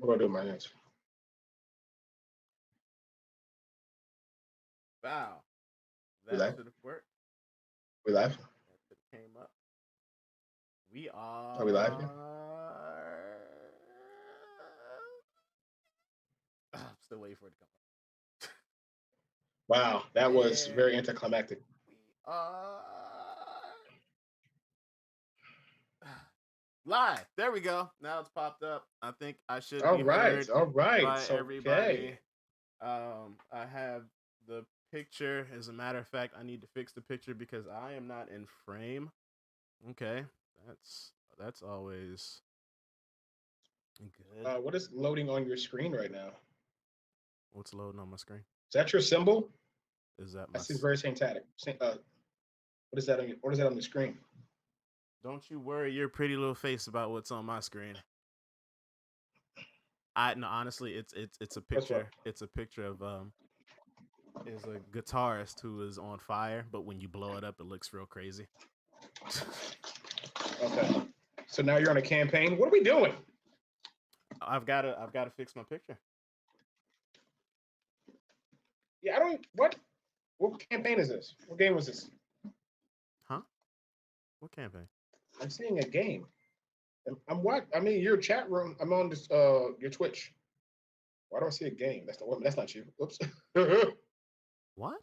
What do I do my hands? Wow, We that live? should have worked. We live? That should have came up. We Are we live now? are. I'm still waiting for it to come up. Wow, that was very And anticlimactic. we are live. There we go. Now it's popped up. I think I should All be right, heard all right. by Okay. everybody. I have the picture. As a matter of fact, I need to fix the picture because I am not in frame. Okay, that's always good. What is loading on your screen right now? What's loading on my screen? Is that your symbol? Is that That my? seems very satanic. What is that on what is that on the screen? Don't you worry your pretty little face about what's on my screen. I no, honestly, it's a What's what? picture. It's a picture of is a guitarist who is on fire, but when you blow it up, it looks real crazy. Okay. So now you're on a campaign. What are we doing? I've gotta fix my picture. Yeah, I don't what campaign is this? What game was this? Huh? What campaign? I'm seeing a game. I'm what? I mean your chat room. I'm on this your Twitch. Why do I see a game? That's the woman. That's not you. Oops. Oh, What?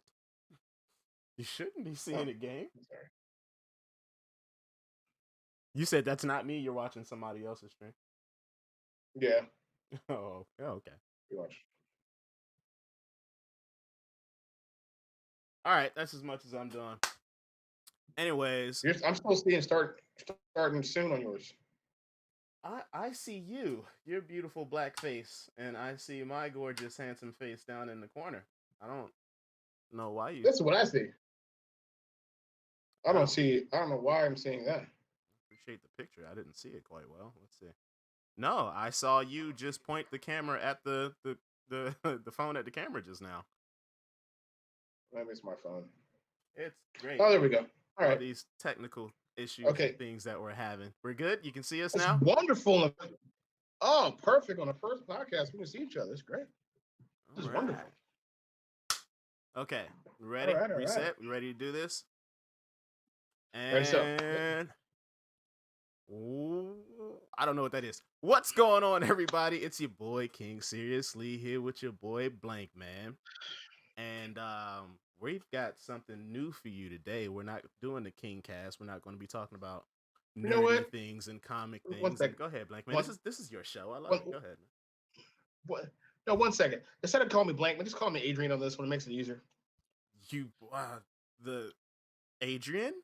You shouldn't be seeing a game. sorry. You said that's not me. You're watching somebody else's stream. Yeah, Oh, okay. pretty much. All right, that's as much as I'm doing. Anyways, I'm still seeing starting soon on yours. I see you, your beautiful black face, and I see my gorgeous, handsome face down in the corner. I don't know why you. This is what I see. I don't Oh, see. I don't know why I'm seeing that. appreciate the picture. I didn't see it quite well. Let's see. No, I saw you just point the camera at the the phone at the camera just now. Maybe it's my phone. It's great. Oh, there we go. All All right. these technical issues and Okay. things that we're having. We're good. You can see us It's now. wonderful. Oh, perfect. On the first podcast, we can see each other. It's great. All This is right. wonderful. Okay. We All ready? right. All right. Reset. We ready to do this? Ready, so. Yep. And ooh, I don't know what that is. What's going on, everybody? It's your boy King Seriously here with your boy Blank Man. And we've got something new for you today. We're not doing the King cast. We're not going to be talking about You know nerdy what? things and comic One things. And second. go ahead, Blank Man. One, This is your show. I love one, it. Go ahead, man. one, no, 1 second. Instead of calling me Blank, just call me Adrian on this one. It makes it easier. You the Adrian.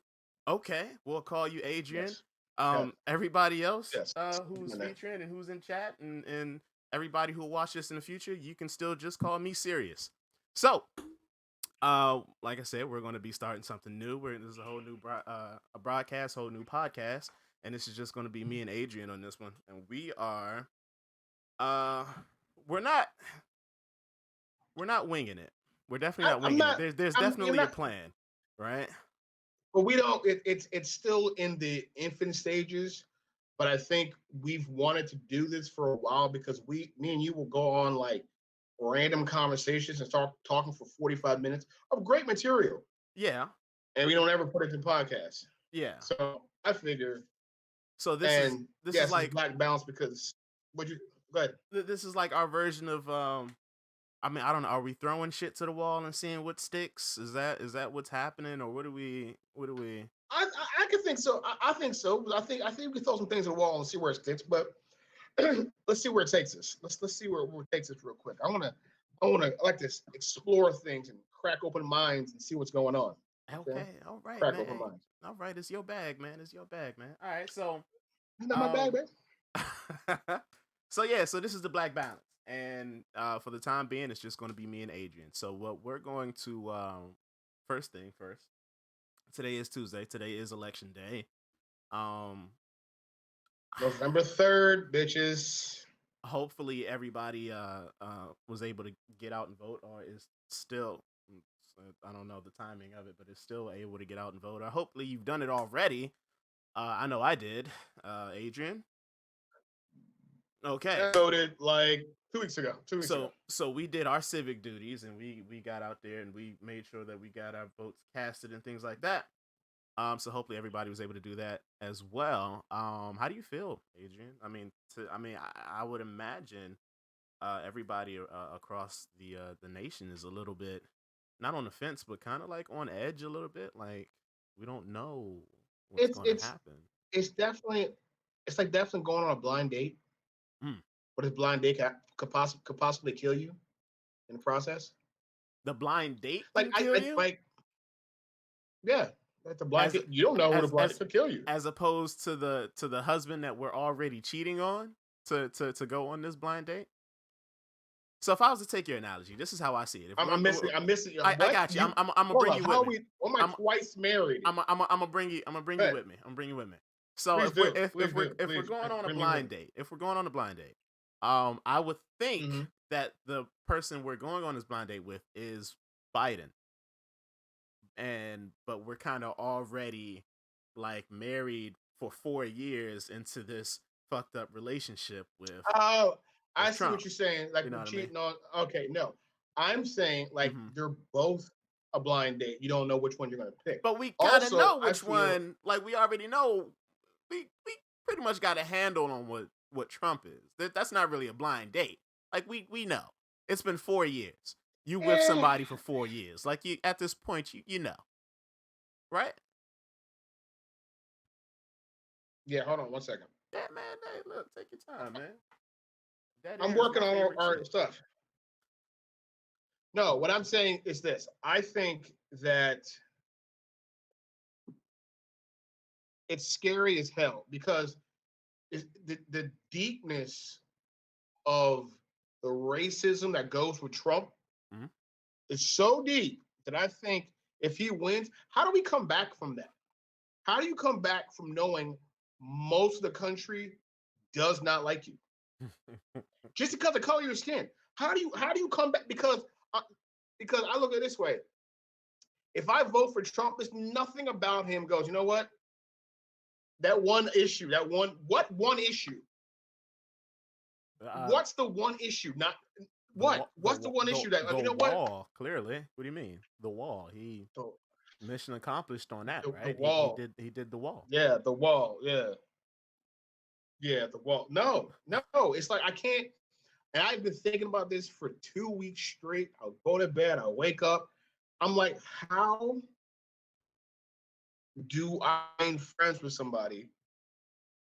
Okay, we'll call you Adrian. Yes. Yeah. Everybody else Yes. who's Doing that. featuring and who's in chat and everybody who will watch this in the future, you can still just call me Serious. So, like I said, we're going to be starting something new. This is a whole new a broadcast, whole new podcast, and this is just going to be me and Adrian on this one. And we are, uh, we're not winging it. We're definitely not I'm winging it. not. There's You're definitely a not. plan, right? But we don't. It's still in the infant stages. But I think we've wanted to do this for a while because me and you will go on like random conversations and start talking for 45 minutes of great material, Yeah, and we don't ever put it in podcasts. yeah. So I figure, So this is and this is yes, it's like black balance because what you go ahead. this is like our version of I mean, I don't know. Are we throwing shit to the wall and seeing what sticks? Is that what's happening, or what do we? I can think so. I think so. I think we can throw some things at the wall and see where it sticks. But let's see where it takes us. Let's see where it takes us real quick. I like to explore things and crack open minds and see what's going on. Okay, Okay, all right, crack man. open minds. All right, it's your bag, man. It's your bag, man. All right, so It's not my bag, um, man. so yeah, so this is the Black Balance, and for the time being, it's just going to be me and Adrian. So what we're going to first thing first. Today is Tuesday. Today is election day. Um, November 3rd, bitches. hopefully everybody was able to get out and vote, or is still I don't know the timing of it, but is still able to get out and vote, or hopefully you've done it already. I know I did. Adrian. Okay. Voted like 2 weeks ago. 2 weeks ago. So we did our civic duties, and we got out there and we made sure that we got our votes casted and things like that. So hopefully everybody was able to do that as well. How do you feel, Adrian? I would imagine everybody across the nation is a little bit not on the fence, but kind of like on edge a little bit. Like we don't know what's It's going to it's happen. it's definitely it's like definitely going on a blind date. Mm. But this blind date could possibly kill you in the process. The blind date Like can kill I you, like yeah, like the blind as date. You don't know who the as blind as could kill you. as opposed to the husband that we're already cheating on to go on this blind date. So if I was to take your analogy, this is how I see it. If I'm missing. I'm missing. I What got you. you? I'm gonna Hold bring up. you How with are me. we? Am I I'm twice married? I'm gonna bring you Hey, with me. I'm bringing you with me. So please if we're do. Please do. if we're Please going on a bring me with. blind date, I would think Mm-hmm. that the person we're going on this blind date with is Biden, and but we're kind of already like married for 4 years into this fucked up relationship Oh, I with see Trump. what you're saying. Like You know we're what I mean? cheating on. Okay, no, I'm saying like Hmm. they're both a blind date. You don't know which one you're gonna pick. But we kind of Also, know I which feel one. Like we already know. We pretty much got a handle on what Trump is. That's not really a blind date. Like we know. It's been 4 years. You with eh, somebody for 4 years. Like you at this point, you know, right? yeah. Hold on one second. Yeah, man. Hey, look, take your time, man. That I'm air is working my on favorite our shit. stuff. No, what I'm saying is this. I think that it's scary as hell because the deepness of the racism that goes with Trump Mm-hmm. is so deep that I think if he wins, how do we come back from that? How do you come back from knowing most of the country does not like you just because of the color of your skin? How do you come back? Because I look at it this way: if I vote for Trump, there's nothing about him goes. You know what? That one issue, that one what one issue? uh, What's the one issue? Not what? What's the one issue that the you know what? wall. Clearly, what do you mean? The wall. He The, mission accomplished on that, the right? wall. He did the wall. Yeah, the wall. Yeah, yeah, the wall. No, no. It's like I can't. And I've been thinking about this for 2 weeks straight. I'll go to bed. I'll wake up. I'm like, how do I find friends with somebody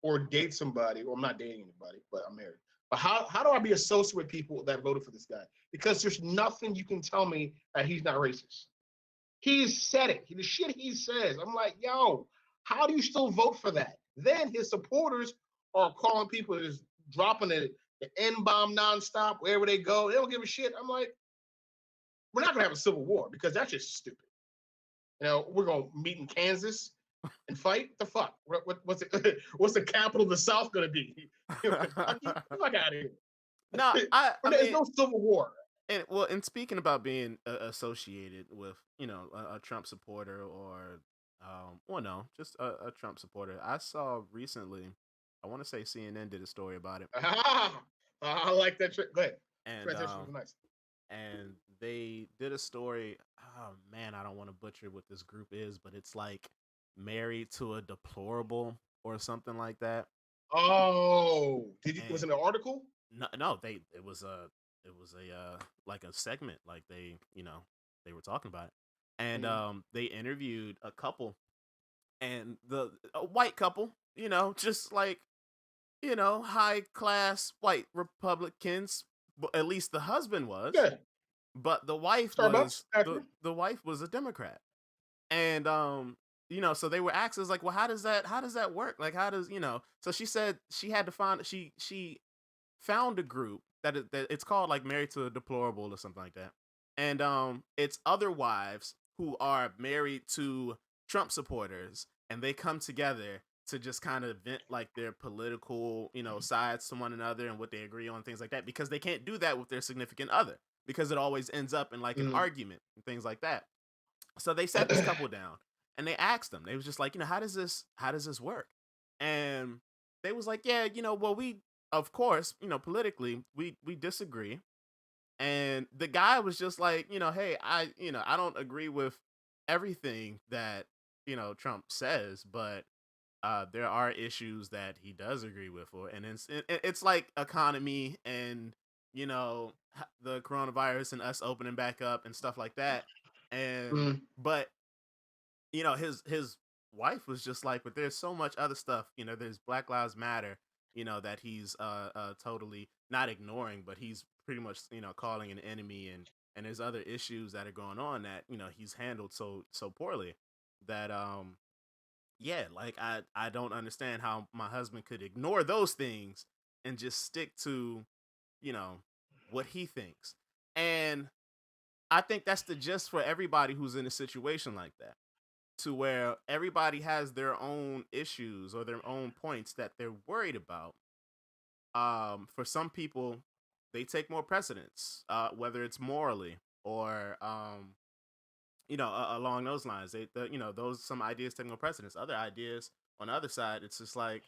or date somebody? Or I'm not dating anybody, but I'm married. But how do I be associated with people that voted for this guy? Because there's nothing you can tell me that he's not racist. He's said it. The shit he says. I'm like, yo, how do you still vote for that? Then his supporters are calling people just dropping the N bomb nonstop wherever they go. They don't give a shit. I'm like, we're not gonna have a civil war because that's just stupid. We're gonna meet in Kansas and fight. The fuck? What's it? What's the capital of the South gonna be? Kentucky? Get the fuck out of No, here. I There's mean, no civil war. and speaking about being associated with a Trump supporter or well no just a Trump supporter, I saw recently, I want to say CNN did a story about it, I like that trick. Go ahead. and Transition was nice. and they did a story. Oh man, I don't want to butcher what this group is, but it's like married to a deplorable or something like that. Oh, was And it an article? no, they it was a like a segment, like they were talking about it, and Mm-hmm. they interviewed a couple, and a white couple, just like high class white Republicans, but at least the husband was, Yeah, but Starbucks. Gotcha. the wife was a Democrat, and so they were asked, like, well, how does that work, like how does so she said she had to find she found a group that it's called like Married to a Deplorable or something like that. And it's other wives who are married to Trump supporters, and they come together to just kind of vent like their political, sides to one another and what they agree on, things like that, because they can't do that with their significant other, because it always ends up in like an Mm. argument and things like that. So they sat this couple down and they asked them. They was just like, how does this work? And they was like, yeah, well, of course, politically, we disagree. And the guy was just like, hey, I don't agree with everything that Trump says, but there are issues that he does agree with, and it's like economy and the coronavirus and us opening back up and stuff like that. And Mm. but his wife was just like, but there's so much other stuff. There's Black Lives Matter. That he's totally not ignoring, but he's pretty much calling an enemy, and there's other issues that are going on that he's handled so poorly that yeah, like I don't understand how my husband could ignore those things and just stick to you know what he thinks. And I think that's the gist for everybody who's in a situation like that, to where everybody has their own issues or their own points that they're worried about. For some people, they take more precedence, whether it's morally or along those lines. Those some ideas take more precedence. Other ideas on the other side, it's just like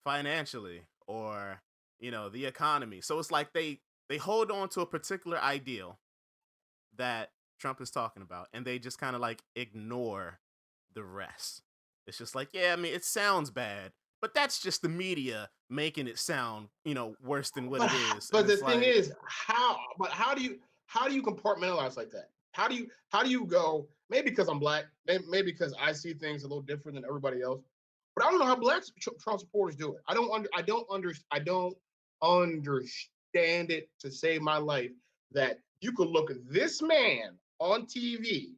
financially or the economy. So it's like they hold on to a particular ideal that Trump is talking about, and they just kind of like ignore the rest. It's just like, yeah, I mean, it sounds bad, but that's just the media making it sound, worse than what But it is. And but the it's thing like, is, how do you compartmentalize like that? How do you go? Maybe because I'm black, maybe because I see things a little different than everybody else. But I don't know how black Trump supporters do it. I don't understand it to save my life that you could look at this man on TV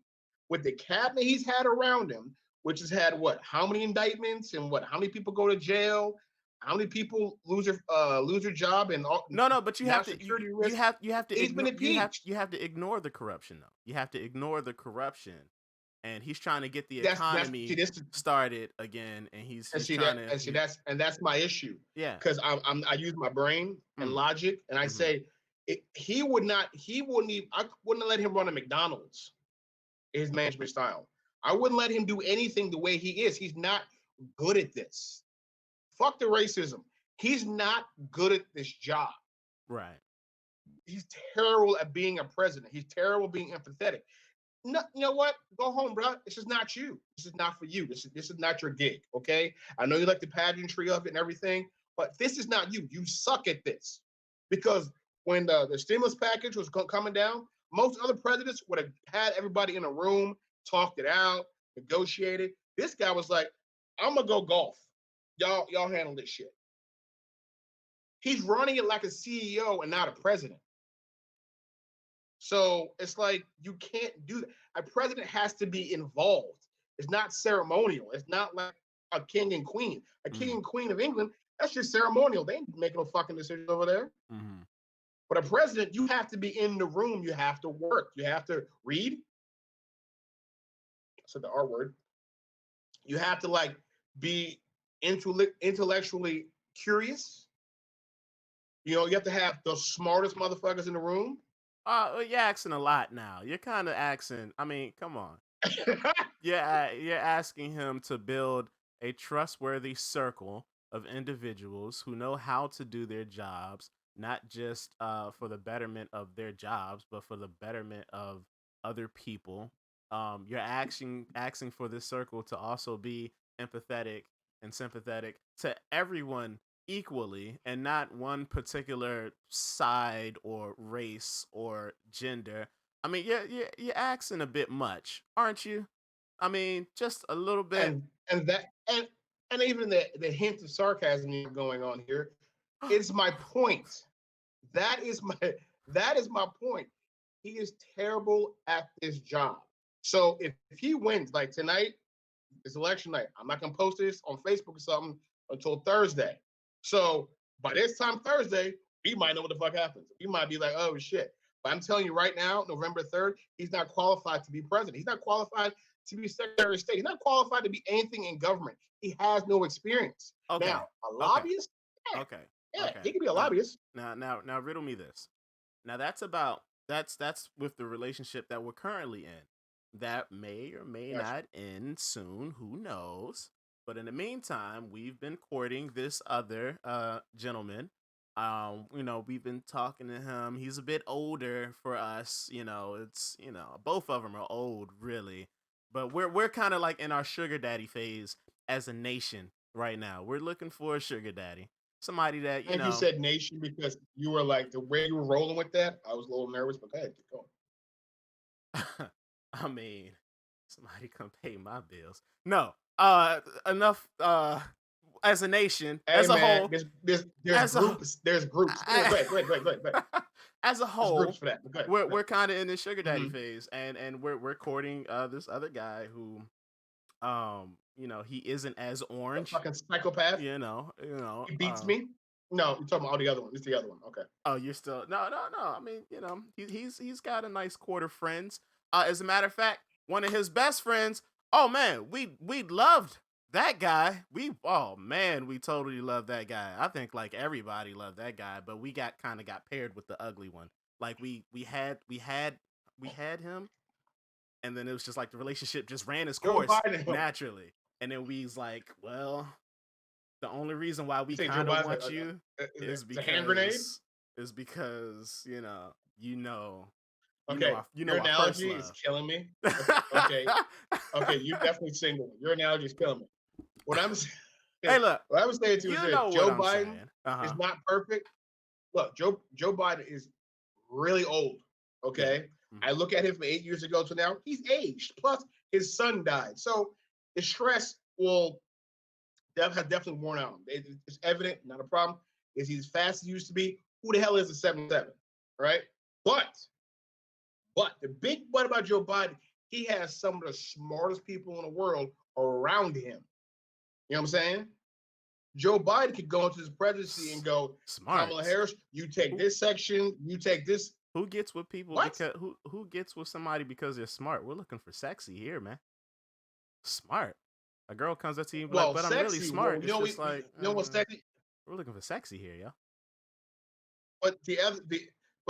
with the cabinet he's had around him, which has had what? How many indictments and what? How many people go to jail? How many people lose their job and all, no, but you have national to security you risk? have to He's been ignore impeached. you have to ignore the corruption though. You have to ignore the corruption, and he's trying to get the That's see economy this started again, and and he's see trying that to and see that's my issue yeah. because I use my brain and Mm, logic and I mm-hmm. say he wouldn't even I wouldn't let him run a McDonald's, his management style. I wouldn't let him do anything the way he is. He's not good at this. Fuck the racism. He's not good at this job. Right. He's terrible at being a president. He's terrible being empathetic. No, you know what? Go home, bro. This is not you. This is not for you. This is not your gig. Okay. I know you like the pageantry of it and everything, but this is not you. You suck at this. Because when the stimulus package was coming down, most other presidents would have had everybody in a room, talked it out, negotiated. This guy was like, "I'm gonna go golf. Y'all handle this shit." He's running it like a CEO and not a president. So it's like you can't do that. A president has to be involved. It's not ceremonial. It's not like a king and queen. A king Mm-hmm. and queen of England, that's just ceremonial. They ain't making no fucking decisions over there. Mm-hmm. But a president, you have to be in the room. You have to work. You have to read. I said the R word. You have to like be intellectually curious. You have to have the smartest motherfuckers in the room. Well, you're asking a lot now. You're kind of asking. I mean, come on. You're asking him to build a trustworthy circle of individuals who know how to do their jobs, not just for the betterment of their jobs, but for the betterment of other people. You're asking for this circle to also be empathetic and sympathetic to everyone equally, and not one particular side or race or gender. I mean, you're asking a bit much, aren't you? I mean, just a little bit. and that and even the hint of sarcasm you have going on here is my point. That is my that is my point. He is terrible at this job. So if he wins, like tonight, it's election night. I'm not gonna post this on Facebook or something until Thursday. So by this time Thursday, we might know what the fuck happens. We might be like, oh shit. But I'm telling you right now, November 3rd, he's not qualified to be president. He's not qualified to be Secretary of State. He's not qualified to be anything in government. He has no experience. Okay, Now, a okay, lobbyist, yeah, okay, yeah, okay. he could be a Now, lobbyist. now, riddle me this. Now that's with the relationship that we're currently in. That may or may Gotcha. not end soon. Who knows? But in the meantime, we've been courting this other gentleman We've been talking to him. He's a bit older for us. It's both of them are old, really. But we're kind of like in our sugar daddy phase as a nation right now. We're looking for a sugar daddy, somebody that I think you said nation because you were like the way you were rolling with that. I was a little nervous, but go ahead, keep going. I mean, somebody come pay my bills. No, enough. As a nation, Hey as a man, whole, there's as a groups. There's groups. Anyway, go ahead. as a There's groups whole, for that. Go ahead. we're kind of in this sugar daddy Mhm. phase, and we're courting this other guy who, he isn't as A orange. fucking psychopath. He beats Uh, me. No, you're talking about the other one. It's the other one. Okay. oh, you're still no. I mean, he's got a nice quarter friends. As a matter of fact, one of his best friends. Oh man, we loved that guy. Oh man, we totally loved that guy. I think like everybody loved that guy, but we got paired with the ugly one. Like we had him, and then it was just like the relationship just ran its Joe course Biden. naturally. And then we's like, well, the only reason why You we say Joe kind of Biden's want you is it's a hand grenade. because Okay, your our first analogy is love. killing me. Okay, okay, you definitely single. Your analogy is killing me. What I'm saying, Hey, look, what I was saying to you is you this: know what Joe I'm Biden saying. is not perfect. Look, Joe Biden is really old. Yeah. Okay, Mhm. I look at him from 8 years ago to now. He's aged. Plus, his son died, so the stress will that has definitely worn out. It's evident, not a problem. Is he as fast as he used to be? Who the hell is a 7'7"? Right? But the big but about Joe Biden, he has some of the smartest people in the world around him. You know what I'm saying? Joe Biden could go into his presidency and go, Smart. Kamala Harris, you take this section, you take this. Who gets with people What? because who gets with somebody because they're smart? We're looking for sexy here, man. Smart. A girl comes up to you and be like, Well, but I'm really sexy. Well, smart. It's just like, you know what's sexy? we're looking for sexy here, yo. But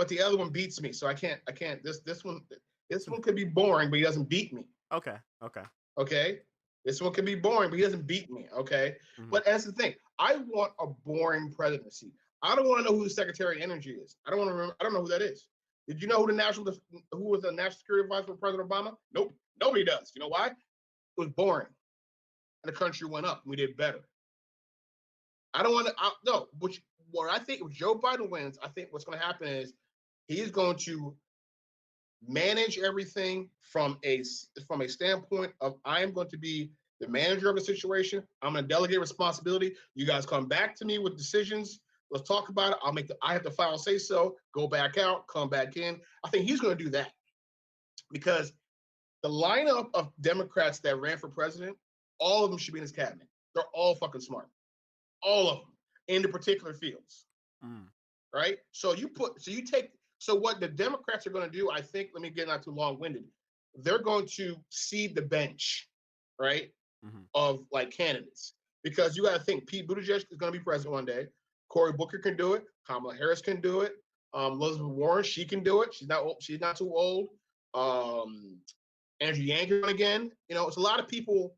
the other one beats me, so I can't. This one could be boring, but he doesn't beat me. Okay. Okay, this one could be boring, but he doesn't beat me. Okay, Mhm. but that's the thing. I want a boring presidency. I don't want to know who the Secretary of Energy is. I don't want to remember. I don't know who that is. Did you know who was the national security advisor for President Obama? Nope, nobody does. You know why? It was boring, and the country went up. And we did better. I don't want to. No, what I think if Joe Biden wins, I think what's going to happen is he's going to manage everything from a standpoint of I am going to be the manager of the situation. I'm going to delegate responsibility. You guys come back to me with decisions. Let's talk about it. I have the final say so. Go back out, come back in. I think he's going to do that because the lineup of Democrats that ran for president, all of them should be in his cabinet. They're all fucking smart, all of them in the particular fields. Right? So what the Democrats are going to do, I think, let me get not too long-winded. They're going to seed the bench, right? Of like candidates. Because you got to think Pete Buttigieg is going to be president one day. Cory Booker can do it. Kamala Harris can do it. Elizabeth Warren, she can do it. She's not too old. Andrew Yang again. It's a lot of people,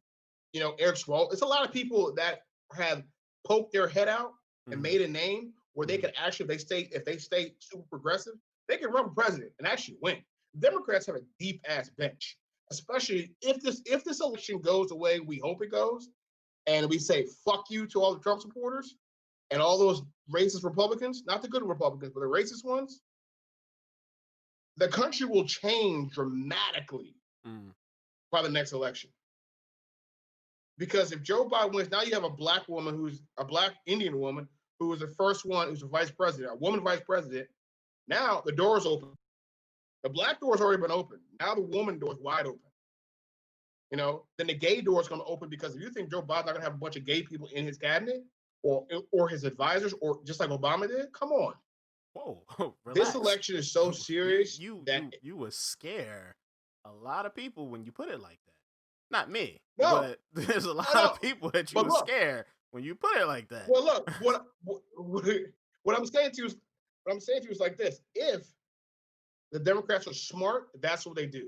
Eric Swalwell. It's a lot of people that have poked their head out and made a name where they could actually, if they stay super progressive, they can run for president and actually win. Democrats have a deep ass bench, especially if this election goes the way we hope it goes, and we say fuck you to all the Trump supporters and all those racist Republicans, not the good Republicans, but the racist ones. The country will change dramatically by the next election. Because if Joe Biden wins, now you have a black Indian woman who was the first one who's a vice president, a woman vice president. Now the door's open. The black door's already been open. Now the woman door's wide open. Then the gay door's going to open because if you think Joe Biden's not going to have a bunch of gay people in his cabinet or his advisors or just like Obama did, come on. Whoa, this election is so serious that you would scare a lot of people when you put it like that. Not me, no, but there's a lot of people that you would scare when you put it like that. Well, look, what I'm saying to you is like this: if the Democrats are smart, that's what they do.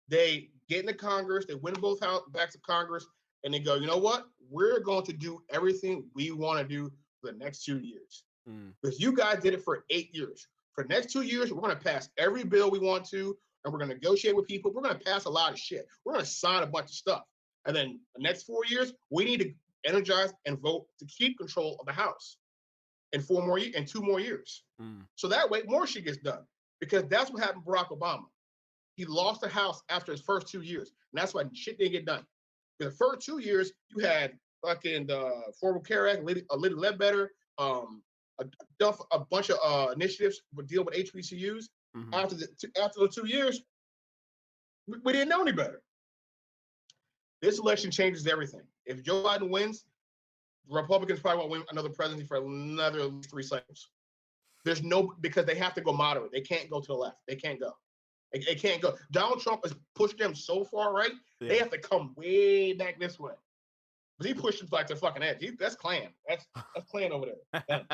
They get into Congress, they win both backs of Congress, and they go, you know what? We're going to do everything we want to do for the next 2 years. Because you guys did it for 8 years. For the next 2 years, we're going to pass every bill we want to, and we're going to negotiate with people. We're going to pass a lot of shit. We're going to sign a bunch of stuff. And then the next 4 years, we need to energize and vote to keep control of the House in 2 more years. So that way, more shit gets done. Because that's what happened to Barack Obama. He lost the House after his first 2 years. And that's why shit didn't get done. In the first 2 years, you had fucking the Affordable Care Act, Liddy Ledbetter, a bunch of initiatives would deal with HBCUs. After the 2 years, we didn't know any better. This election changes everything. If Joe Biden wins, the Republicans probably won't win another presidency for another 3 cycles. Because they have to go moderate. They can't go to the left. They can't go. They can't go. Donald Trump has pushed them so far right, they have to come way back this way. But he pushed them like the fucking edge. That's Klan. That's Klan over there.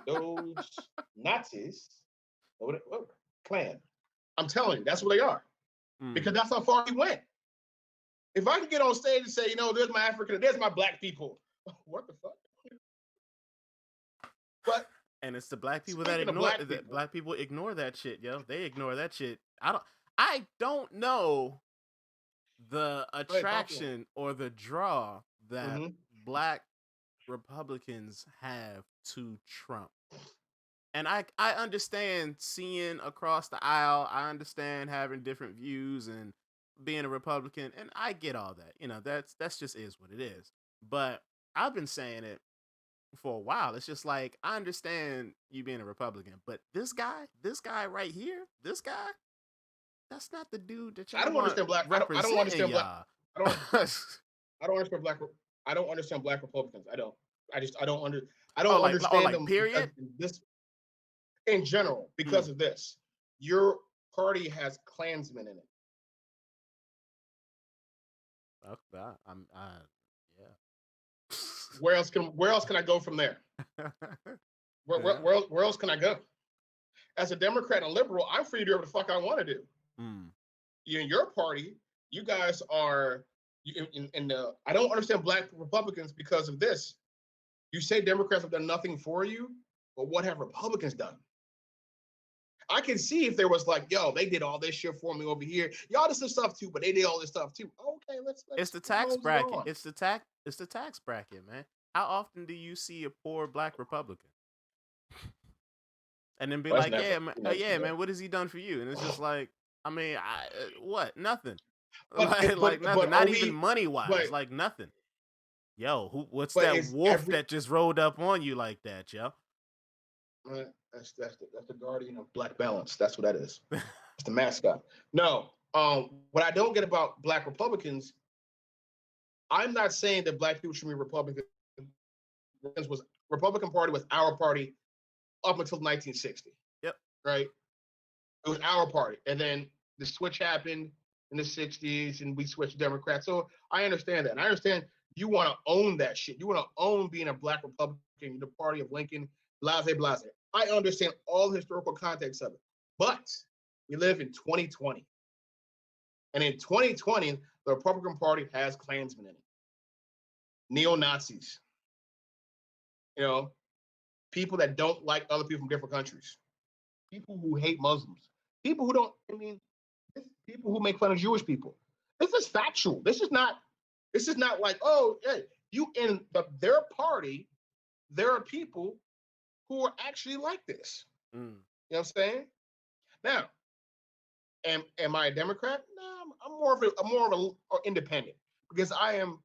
Those Nazis over there. Klan. I'm telling you, that's what they are. Because that's how far he went. If I could get on stage and say, there's my African, there's my black people. What the fuck? But and it's the black people that ignore that. Black people ignore that shit, yo. They ignore that shit. I don't know the attraction or the draw that black Republicans have to Trump. And I understand seeing across the aisle. I understand having different views and being a Republican, and I get all that. That's just is what it is. But I've been saying it for a while. It's just like, I understand you being a Republican, but this guy right here, that's not the dude that y'all understand black. I don't understand y'all. black. I don't understand black. I don't understand black Republicans. I don't understand them. Period. This in general, because of this, your party has Klansmen in it. Yeah. Where else can I go from there? Where else can I go? As a Democrat and a liberal, I'm free to do whatever the fuck I want to do. In your party, you guys are. I don't understand black Republicans because of this. You say Democrats have done nothing for you, but what have Republicans done? I can see if there was like, yo, they did all this shit for me over here. Y'all did some stuff too, but they did all this stuff too. Okay, let's it's the tax bracket. It's the tax bracket, man. How often do you see a poor black Republican? And then be like, man, what has he done for you? And it's just like, I mean, what? Nothing. Like nothing. Not even money wise. Like nothing. Yo, what's that wolf that just rolled up on you like that, yo? That's the guardian of black balance. That's what that is. It's the mascot. No, what I don't get about black Republicans, I'm not saying that black people should be Republican. Republican Party was our party up until 1960. Yep. Right? It was our party. And then the switch happened in the 60s and we switched Democrats. So I understand that. And I understand you want to own that shit. You want to own being a black Republican, the party of Lincoln, blase. I understand all the historical context of it. But we live in 2020. And in 2020, the Republican Party has Klansmen in it. Neo-Nazis. People that don't like other people from different countries. People who hate Muslims. People who people who make fun of Jewish people. This is factual. This is not like, oh, hey, you in their party, there are people who are actually like this. You know what I'm saying? Now, am I a Democrat? No, I'm more of an independent because I am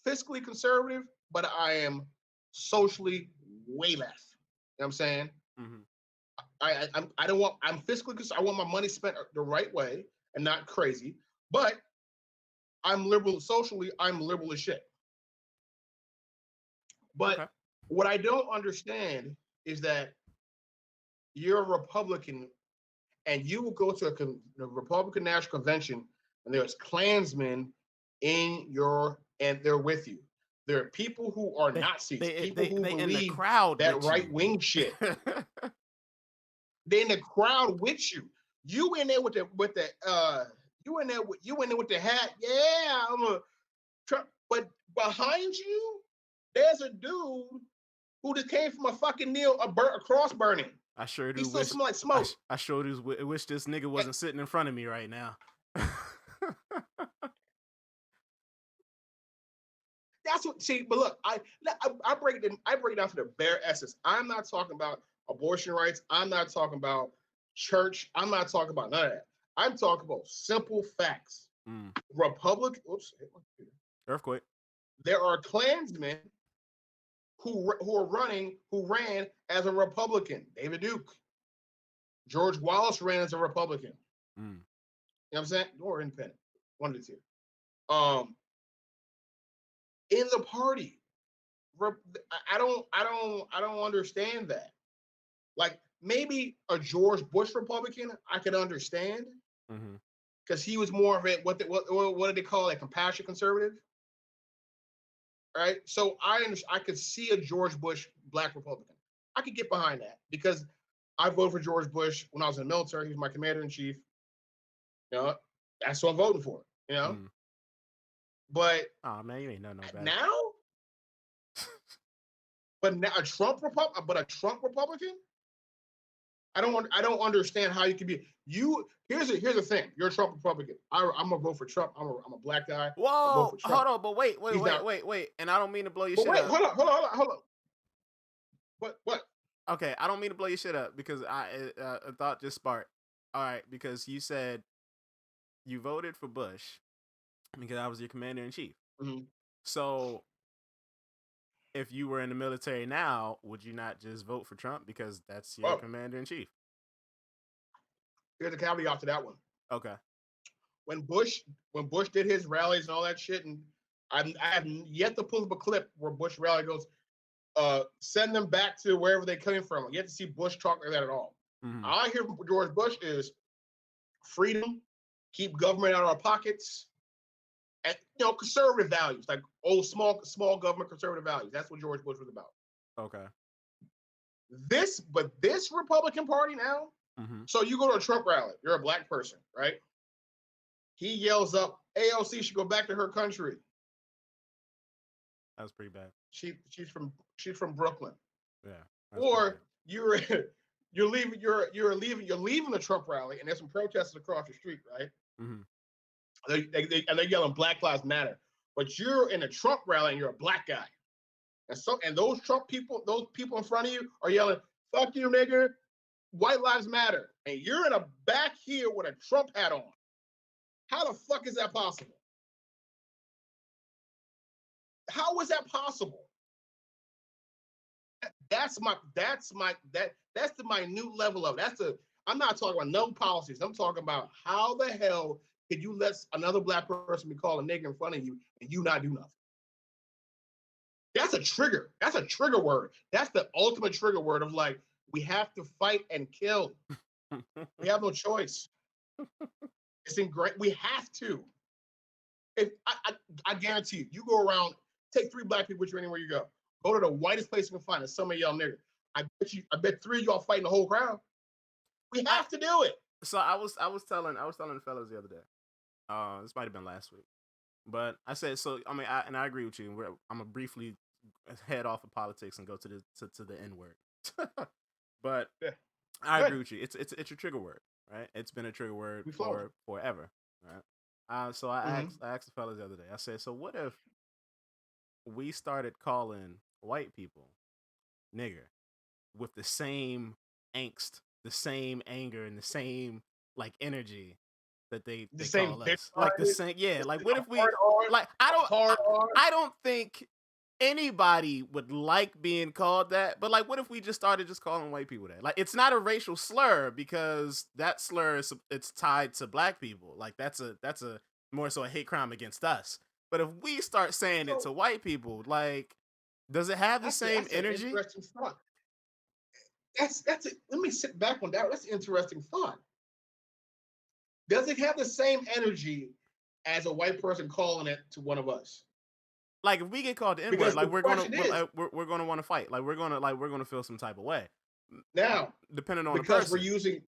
fiscally conservative, but I am socially way left. You know what I'm saying? I'm fiscally conservative. I want my money spent the right way and not crazy, but I'm liberal socially. I'm liberal as shit. But what I don't understand is that you're a Republican and you will go to a Republican National Convention and there's Klansmen and they're with you. There are people who are Nazis, people who believe in the crowd that right-wing shit. They're in the crowd with you. You in there with the hat. Yeah, I'm a Trump. But behind you, there's a dude who just came from a fucking a cross burning. I sure He do still wish. smell like smoke. I sure do wish this nigga wasn't sitting in front of me right now. That's what. See, but look, I break it down to the bare essence. I'm not talking about abortion rights. I'm not talking about church. I'm not talking about none of that. I'm talking about simple facts. Republic. Oops. Earthquake. There are Klansmen who ran as a Republican. David Duke. George Wallace ran as a Republican. You know what I'm saying? Or independent. One of the two. In the party. I don't understand that. Like maybe a George Bush Republican, I could understand because he was more of a what did they call it? Compassionate conservative, right? So I could see a George Bush Black Republican. I could get behind that because I voted for George Bush when I was in the military. He was my commander in chief. You know, that's what I'm voting for. You know, but oh man, you ain't know no better now. But now a Trump Republican. I don't understand how you can be you. Here's the thing. You're a Trump Republican. I'm gonna vote for Trump. I'm a black guy. Whoa, hold on, but wait. And I don't mean to blow your shit up. Hold on. What? Okay, I don't mean to blow your shit up because a thought just sparked. All right, because you said you voted for Bush because I was your commander in chief. So if you were in the military now, would you not just vote for Trump because that's your commander in chief? Here's a caveat to that one. Okay. When Bush did his rallies and all that shit, and I have yet to pull up a clip where Bush rally goes, send them back to wherever they came from. You have to see Bush talk like that at all. All I hear from George Bush is freedom, keep government out of our pockets, and conservative values, like old small government conservative values. That's what George Bush was about. Okay. This Republican Party now. So you go to a Trump rally, you're a black person, right? He yells up, AOC should go back to her country. That was pretty bad. She's from Brooklyn. Yeah. Or you're leaving the Trump rally and there's some protesters across the street, right? They're yelling Black Lives Matter. But you're in a Trump rally and you're a black guy. And those people in front of you are yelling, fuck you, nigger, white lives matter. And you're in a back here with a Trump hat on. How the fuck is that possible? How is that possible? That's the minute level of it. I'm not talking about no policies. I'm talking about how the hell could you let another black person be called a nigger in front of you and you not do nothing? That's a trigger. That's a trigger word. That's the ultimate trigger word of like, we have to fight and kill. We have no choice. It's ingrained. We have to. If I guarantee you go around, take 3 black people with you anywhere you go. Go to the whitest place you can find, and some of y'all niggas. I bet 3 of y'all fighting the whole crowd. We have to do it. So I was telling the fellas the other day. This might have been last week, but I said so. I mean, I agree with you. I'm gonna briefly head off of politics and go to the N word. But yeah. I agree with you. It's a trigger word, right? It's been a trigger word for forever, right? So I asked the fellas the other day. I said, so what if we started calling white people nigger with the same angst, the same anger, and the same like energy that they call us, like the same, yeah. Like what if we like I don't think anybody would like being called that, but like what if we just started just calling white people that? Like it's not a racial slur because that slur it's tied to black people. Like that's a more so a hate crime against us. But if we start saying it to white people, like does it have the same energy? Interesting thought. That's it. Let me sit back on that. That's an interesting thought. Does it have the same energy as a white person calling it to one of us? Like if we get called the N-word, like we're gonna want to fight. Like we're gonna feel some type of way. Now, depending on because the person. We're using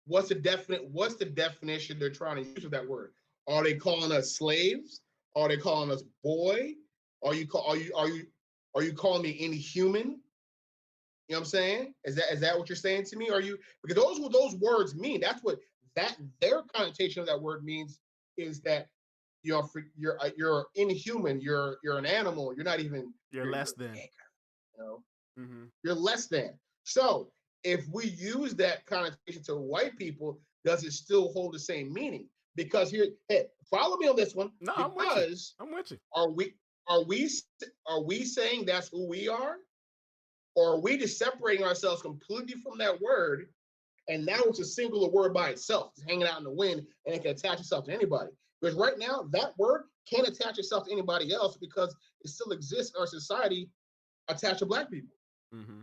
what's the definition they're trying to use of that word? Are they calling us slaves? Are they calling us boy? Are you Are you calling me inhuman? You know what I'm saying? Is that what you're saying to me? Are you, because those what those words mean? That's what that their connotation of that word means, is that you're inhuman. You're an animal. You're not even You're less you're than. you know Mm-hmm. you're less than. So if we use that connotation to white people, does it still hold the same meaning? Because here, hey, follow me on this one. No, I'm with you. Because I'm with you. are we are we are we saying that's who we are, or are we just separating ourselves completely from that word, and now it's a singular word by itself, it's hanging out in the wind, and it can attach itself to anybody? Because right now, that word can't attach itself to anybody else because it still exists in our society attached to black people. Mm-hmm.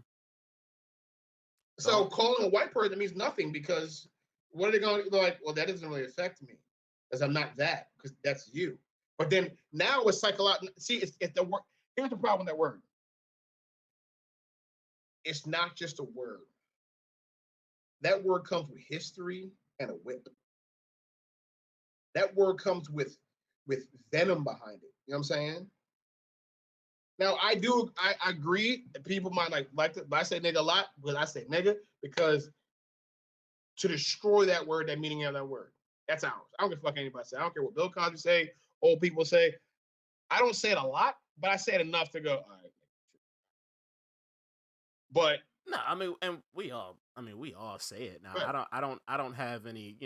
So calling a white person means nothing, because what are they going to like? Well, that doesn't really affect me because I'm not that, because that's you. But then now it's psychological. See, it's the word. Here's the problem with that word. It's not just a word. That word comes with history and a whip. That word comes with venom behind it. You know what I'm saying? Now I agree that people might like to, but I say nigga a lot, but I say nigga because to destroy that word, that meaning of that word. That's ours. I don't give a fuck anybody say. I don't care what Bill Cosby say, old people say. I don't say it a lot, but I say it enough to go, all right. But no, I mean, and we all say it now. but I don't have any,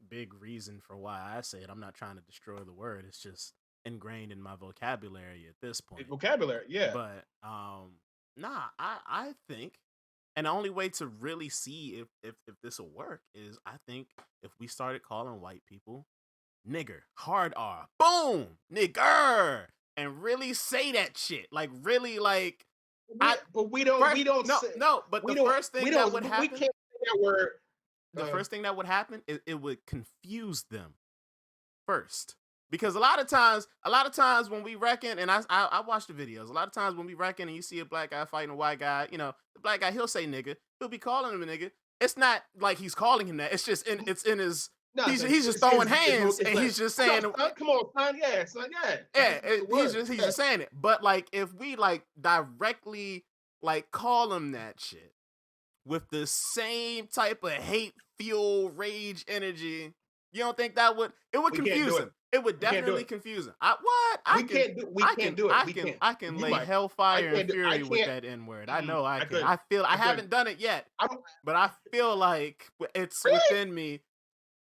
big reason for why I say it. I'm not trying to destroy the word. It's just ingrained in my vocabulary at this point. vocabulary, yeah. But nah, I think, and the only way to really see if this will work is, I think, if we started calling white people nigger, hard R, boom, nigger, and really say that shit, like really, like But we don't first, we don't no, say no, but we the don't first we thing that would don't we happen, can't say that word. the first thing that would happen is it would confuse them first. Because a lot of times when we reckon, and I watch the videos, a lot of times when we reckon and you see a black guy fighting a white guy, the black guy, he'll say nigga, he'll be calling him a nigga. It's not like he's calling him that. It's just it's in his. No, He's just throwing hands, it's and like, he's just saying, come on, son, yeah, son, yeah. yeah, That's the he's word. just saying it. But like, if we like directly like call him that shit with the same type of hate, fuel, rage, energy, you don't think that would We can't confuse do him? it. It would We can't do definitely it. confuse him. What? We can't do. We can't do it. We can't. I can You lay might. I hellfire and can't do. I fury with can't. that N word. I know I can. could. I feel I I could. haven't done it yet, I don't. but I feel like it's Really? within me.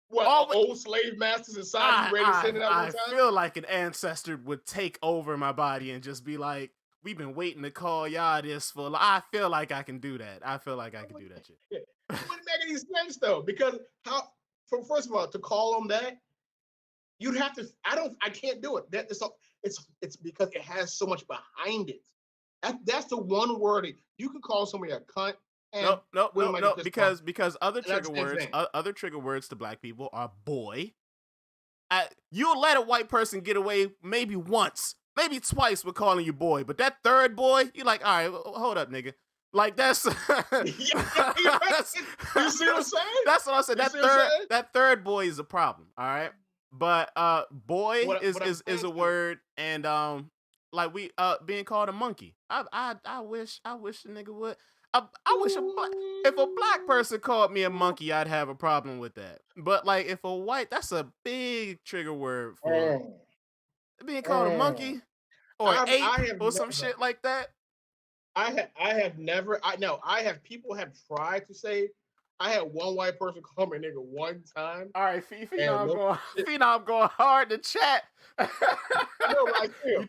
What? All Old slave masters inside you ready to send it out one I time? feel like an ancestor would take over my body and just be like, "We've been waiting to call y'all this for." I feel like I can do that. I feel like I can do that shit. It wouldn't make any sense though, because how? First of all, to call them that, you'd have to. I don't. I can't do it. It's because it has so much behind it. That's the one word you can call somebody a cunt. And No. Because other and that's trigger the same words, thing. other trigger words to black people are boy. You'll let a white person get away maybe once, maybe twice with calling you boy, but that third boy, you're like, all right, hold up, nigga. Like that's, that's you see what I'm saying? That's what I said. That third boy is a problem. All right, but boy is a word, and like we being called a monkey. I wish a nigga would. I wish if a black person called me a monkey, I'd have a problem with that. But like if a white, that's a big trigger word for being called a monkey or an ape or some shit like that. I have never. I know. I have people have tried to say. I had one white person call me a nigga one time. All right, Phenom going hard to chat. You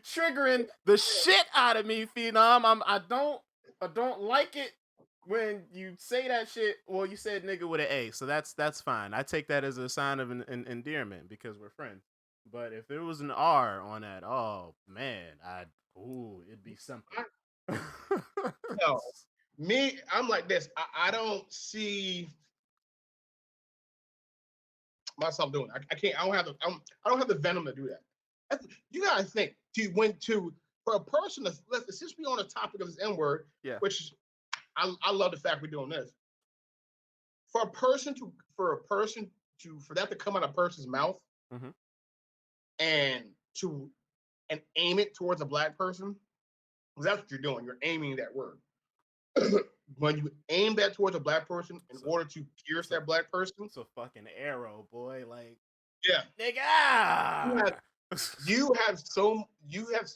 triggering the shit out of me, Phenom. I don't like it when you say that shit. Well, you said nigga with an A, so that's fine. I take that as a sign of an endearment because we're friends. But if there was an R on that, oh man, it'd be something. No, I'm like this. I don't see myself doing it. I can't. I don't have the venom to do that. You gotta think for a person to since we on the topic of this N word, yeah, which I love the fact we're doing this. For that to come out of a person's mouth and aim it towards a black person, That's what you're doing. You're aiming that word. When you aim that towards a black person in order to pierce that black person, it's a fucking arrow, boy. Like, yeah, nigga. you have so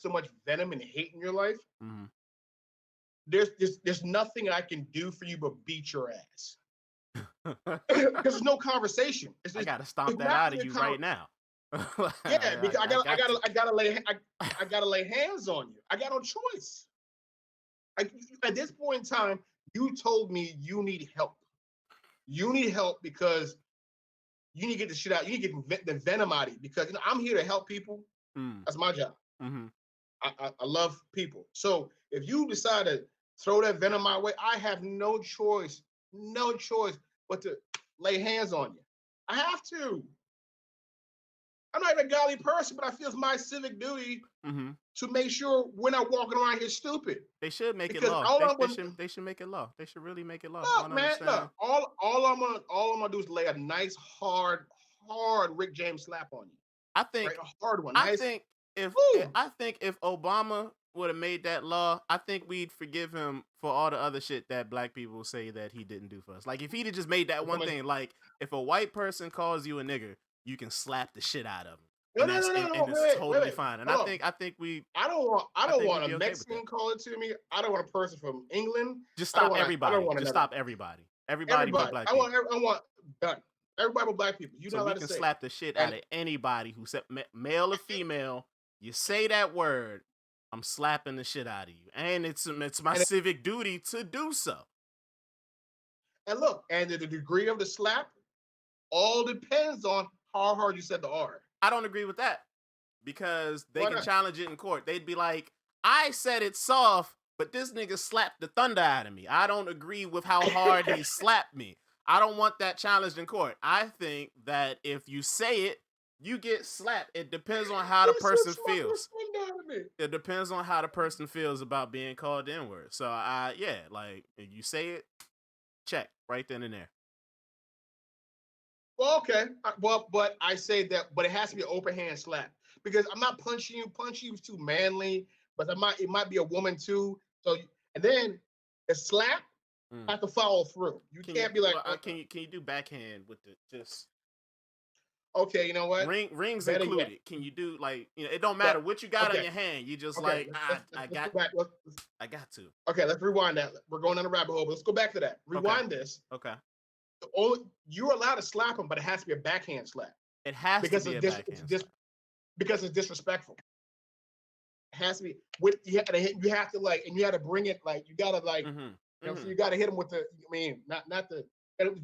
much venom and hate in your life. Mm-hmm. There's nothing I can do for you but beat your ass. Because there's no conversation. I gotta stomp that out of you right now. Yeah, because I gotta lay hands on you. I got no choice. At this point in time, you told me you need help. You need help because you need to get the shit out. You need to get the venom out of you because I'm here to help people. That's my job. Mm-hmm. I love people. So if you decide to throw that venom my way, I have no choice but to lay hands on you. I have to. I'm not even a godly person, but I feel it's my civic duty to make sure we're not walking around here stupid. They should make it law. They should make it law. They should really make it law. Look, man, look. All I'm gonna do is lay a nice hard Rick James slap on you. I think right? A hard one. I think if Obama would have made that law, I think we'd forgive him for all the other shit that black people say that he didn't do for us. Like if he'd have just made that one thing, like if a white person calls you a nigger, you can slap the shit out of him. And it's totally fine. And I think we. I don't want a Mexican call it to me. I don't want a person from England. Just stop everybody. Just stop everybody. Everybody but black people. I want done. Everybody but black people. So we can slap the shit out of anybody who said male or female. You say that word, I'm slapping the shit out of you, and it's my civic duty to do so. And look, and the degree of the slap all depends on how hard you said the R. I don't agree with that because they can challenge it in court. They'd be like, I said it's soft, but this nigga slapped the thunder out of me. I don't agree with how hard he slapped me. I don't want that challenged in court. I think that if you say it, you get slapped. It depends on how the person feels. It depends on how the person feels about being called the N-word. So, like, if you say it, check right then and there. Well, okay. Well, but I say that, but it has to be an open hand slap because I'm not punching you. Punching you is too manly, but it might be a woman too. So, and then the slap have to follow through. You can't be like. Can you do backhand with the just? Okay, you know what? Rings included. Yet. Can you do like it don't matter what you got on your hand. You just I got to. Okay, let's rewind that. We're going on a rabbit hole, but let's go back to that. Rewind this. Okay. You're allowed to slap him, but it has to be a backhand slap. It has to be a backhand slap. Because it's disrespectful. It has to be with you have to like, and you have to bring it like you gotta like, so you gotta hit him with the. I mean, not the and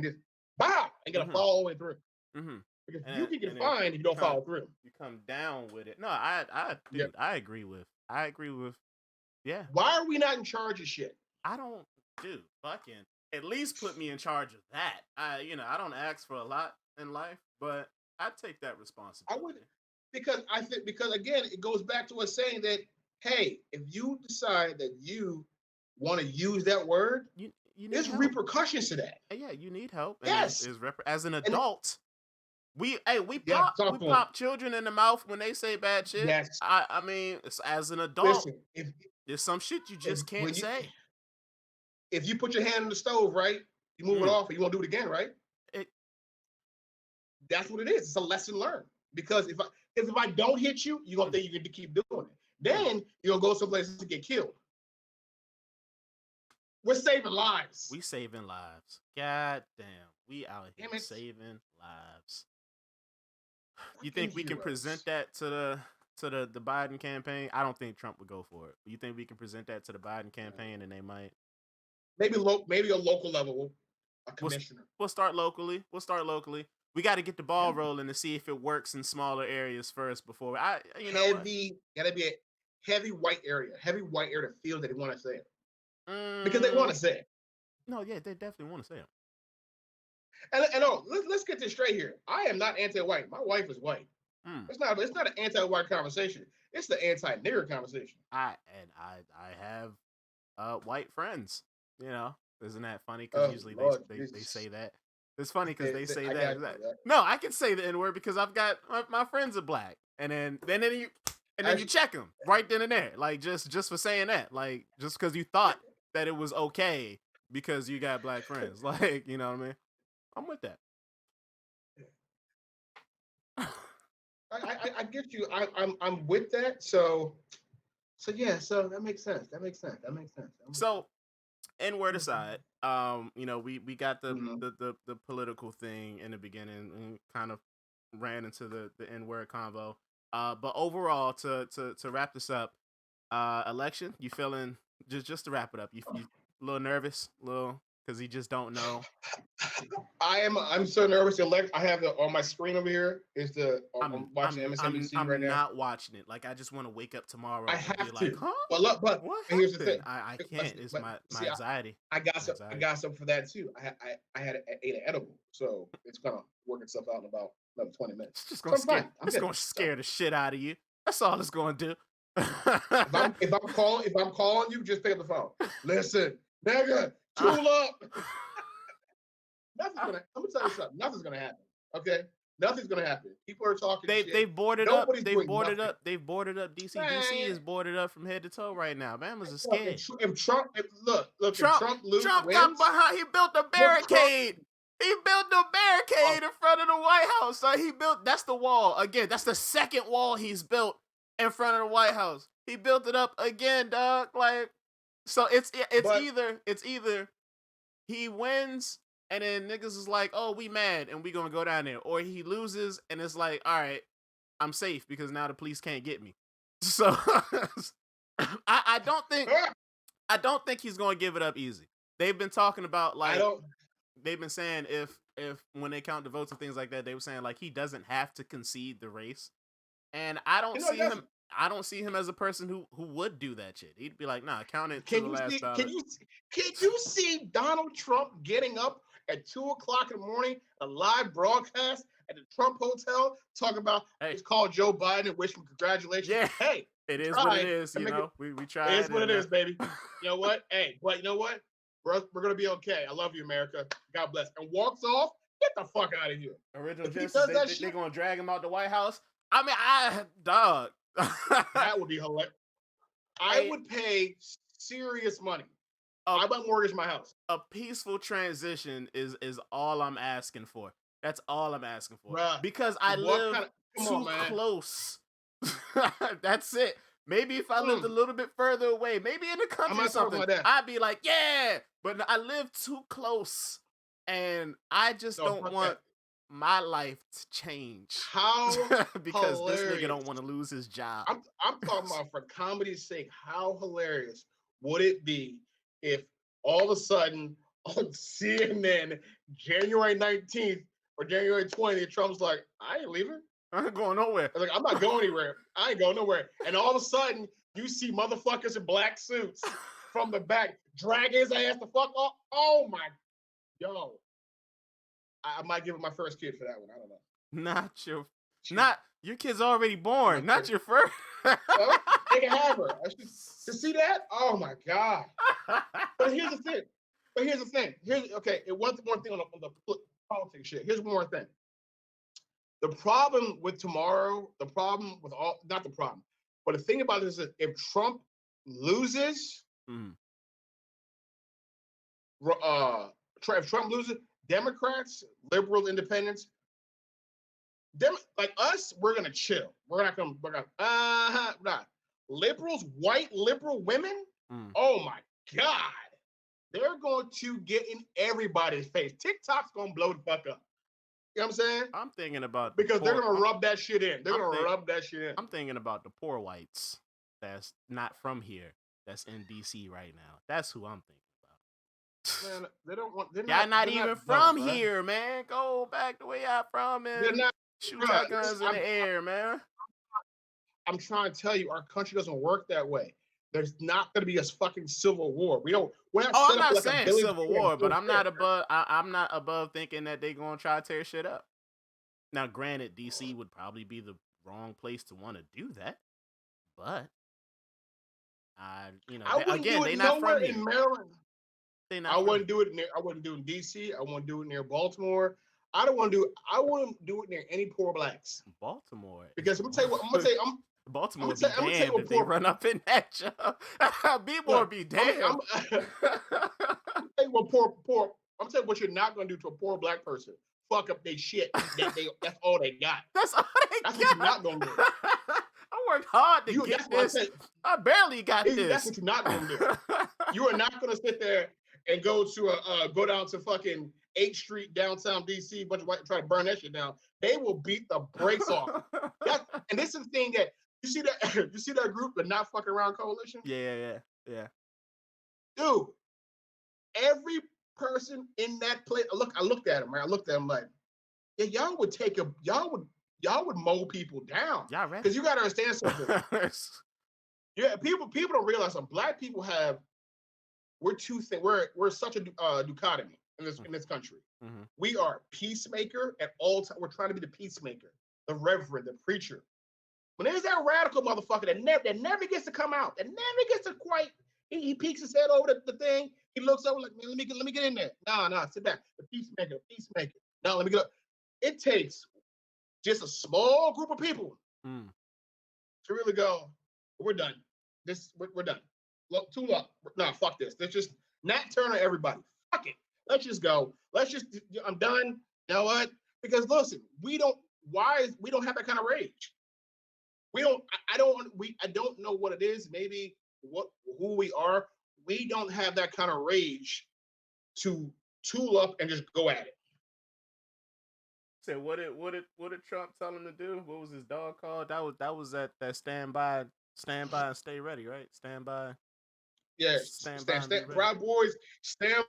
just bow and gotta follow all the way through. Because you can get fined if you don't follow through. You come down with it. No, I agree with. Yeah. Why are we not in charge of shit? I don't do fucking. At least put me in charge of that. I don't ask for a lot in life, but I take that responsibility. I would, because again, it goes back to us saying that, hey, if you decide that you want to use that word, there's repercussions to that. Yeah, you need help. Yes. As an adult, we pop children in the mouth when they say bad shit. Yes. I mean, as an adult, there's some shit you just can't say. If you put your hand in the stove, right, you move it off and you won't do it again, right? That's what it is. It's a lesson learned. Because if I don't hit you, you're going to think you get to keep doing it. Then you're going to go someplace to get killed. We're saving lives. We saving lives. God damn. We out here saving lives. You think we can present that to the Biden campaign? I don't think Trump would go for it. You think we can present that to the Biden campaign and they might? Maybe a local level, a commissioner. We'll start locally. We got to get the ball rolling to see if it works in smaller areas first before gotta be a heavy white area to feel that they want to say it because they want to say it. No, yeah, they definitely want to say it. And let's get this straight here. I am not anti-white. My wife is white. It's not an anti-white conversation. It's the anti-nigger conversation. I have white friends. Isn't that funny? Because usually they say that. It's funny because they say that. No, I can say the N-word because I've got my friends are black, and then and then you check him right then and there, like just for saying that, like just because you thought that it was okay because you got black friends, like you know what I mean? I'm with that. I get you. I'm with that. So yeah. So that makes sense. That makes sense. So, N-word aside, we got the political thing in the beginning and kind of ran into the N-word convo. But overall, to wrap this up, election, you feeling just to wrap it up? You a little nervous, because you just don't know. I'm so nervous. I have on my screen over here is I'm watching MSNBC right now. I'm not watching it. Like I just want to wake up tomorrow I and have be to. like, huh? But look, what here's the thing. I can't. It's my anxiety. I got some for that too. I ate an edible, so it's gonna work itself out in about another 20 minutes. It's just gonna scare the shit out of you. That's all it's gonna do. if I'm calling you, just pick up the phone. Listen, nigga, tool up. I'm gonna tell you something. Nothing's gonna happen. Okay, nothing's gonna happen. People are talking. They've boarded up. They've boarded up. They've boarded up. DC is boarded up from head to toe right now. Man was scared. If Trump Trump wins, got behind. He built a barricade. He built a barricade in front of the White House. So that's the wall again. That's the second wall he's built in front of the White House. He built it up again, dog. Like, so it's either he wins. And then niggas is like, oh, we mad and we gonna go down there. Or he loses and it's like, all right, I'm safe because now the police can't get me. So I don't think he's gonna give it up easy. They've been talking about they've been saying if when they count the votes and things like that, they were saying like he doesn't have to concede the race. And I don't see him as a person who would do that shit. He'd be like, nah, count it to the last ballot. Can you see Donald Trump getting up at 2:00 in the morning, a live broadcast at the Trump Hotel, talking about it's called Joe Biden and wish him congratulations? Yeah, hey, it is what it is. You know, we tried. It is what it is, baby. You know what? Hey, but you know what? We're gonna be okay. I love you, America. God bless. And walks off. Get the fuck out of here. Original Genesis. They're gonna drag him out the White House. I mean, dog. That would be hilarious. I would pay serious money. I might mortgage my house. A peaceful transition is all I'm asking for. That's all I'm asking for. Bruh, because I live too close. That's it. Maybe if I lived a little bit further away, maybe in the country or something, I'd be like, yeah. But I live too close, and I just don't want my life to change. How because hilarious. This nigga don't want to lose his job. I'm talking about for comedy's sake. How hilarious would it be if all of a sudden on CNN, January 19th or January 20th, Trump's like, I ain't leaving. I ain't going nowhere. Like, I'm not going anywhere. I ain't going nowhere. And all of a sudden, you see motherfuckers in black suits from the back drag his ass the fuck off. Oh my, yo. I might give it my first kid for that one. I don't know. Your kid's already born. Not your first. Well, they can have her. To see that? Oh my God. But here's the thing. One more thing on the politics shit. Here's one more thing. The problem with tomorrow, but the thing about it is that if Trump loses, Democrats, liberals, independents, like us, we're gonna chill. We're gonna liberals, white liberal women. Oh my God, they're going to get in everybody's face. TikTok's gonna blow the fuck up. You know what I'm saying? I'm thinking about because they're gonna rub that shit in. I'm thinking about the poor whites that's not from here, that's in DC right now. That's who I'm thinking. Man, they don't want. Y'all not even from here, man. Go back the way y'all from and shoot your guns in the air, man. I'm trying to tell you, our country doesn't work that way. There's not going to be a fucking civil war. We're not. I'm not saying civil war, but I'm not above. I'm not above thinking that they're gonna try to tear shit up. Now, granted, DC would probably be the wrong place to want to do that, but they're not from here. In Maryland. I wouldn't do it in DC. I wouldn't do it near Baltimore. I wouldn't do it near any poor blacks. Baltimore. Because I'm gonna tell you what. Baltimore be I'm gonna tell you damned what if they run up in that job. B-more look, be I'm, damned. I'm, I'm tell you what I'm telling you what you're not gonna do to a poor black person. Fuck up their shit. That's all they got. That's all they That's got. what you're not gonna do. I worked hard to That's get what this. I said. I barely got That's this. what you're not gonna do. You are not gonna sit there and go down to fucking 8th Street downtown DC, bunch of white try to burn that shit down. They will beat the brakes off. And this is the thing that you see that group, the Not Fucking Around Coalition. Yeah. Dude, every person in that place. I looked at him. Right? I looked at him like, yeah, y'all would mow people down. Y'all ready? Because you gotta understand something. Yeah, people don't realize that black people we're two things. We're such a dichotomy in this country. Mm-hmm. We are peacemaker at all times. We're trying to be the peacemaker, the reverend, the preacher. When there's that radical motherfucker that never gets to come out, that never gets to quite. He peeks his head over the thing. He looks over like, man, let me get in there. Nah, sit back. The peacemaker. No, let me get up. It takes just a small group of people to really go, we're done. We're done. Look, too long. No, fuck this. Let's just not turn on everybody. Fuck it. Let's just go. I'm done. You know what? Because listen, we don't have that kind of rage. I don't know what it is. Maybe who we are. We don't have that kind of rage to tool up and just go at it. So what did Trump tell him to do? What was his dog called? That was that stand by and stay ready, right? Stand by. Yeah, stand Proud Boys, stand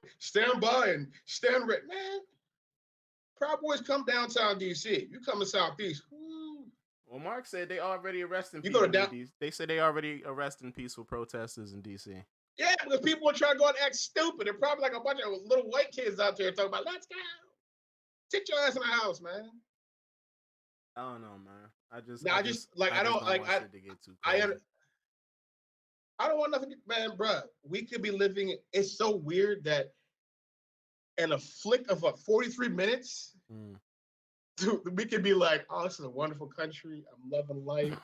by and stand ready. Man, Proud Boys come downtown DC. You come to Southeast. Woo. Well, Mark said they already arresting you people. Go to They said they already arresting peaceful protesters in DC. Yeah, because people are trying to go and act stupid. They're probably like a bunch of little white kids out there talking about, let's go. Sit your ass in the house, man. I don't know, man. I don't want nothing, man, bruh. We could be living. It's so weird that in a flick of 43 minutes, we could be like, oh, this is a wonderful country. I'm loving life.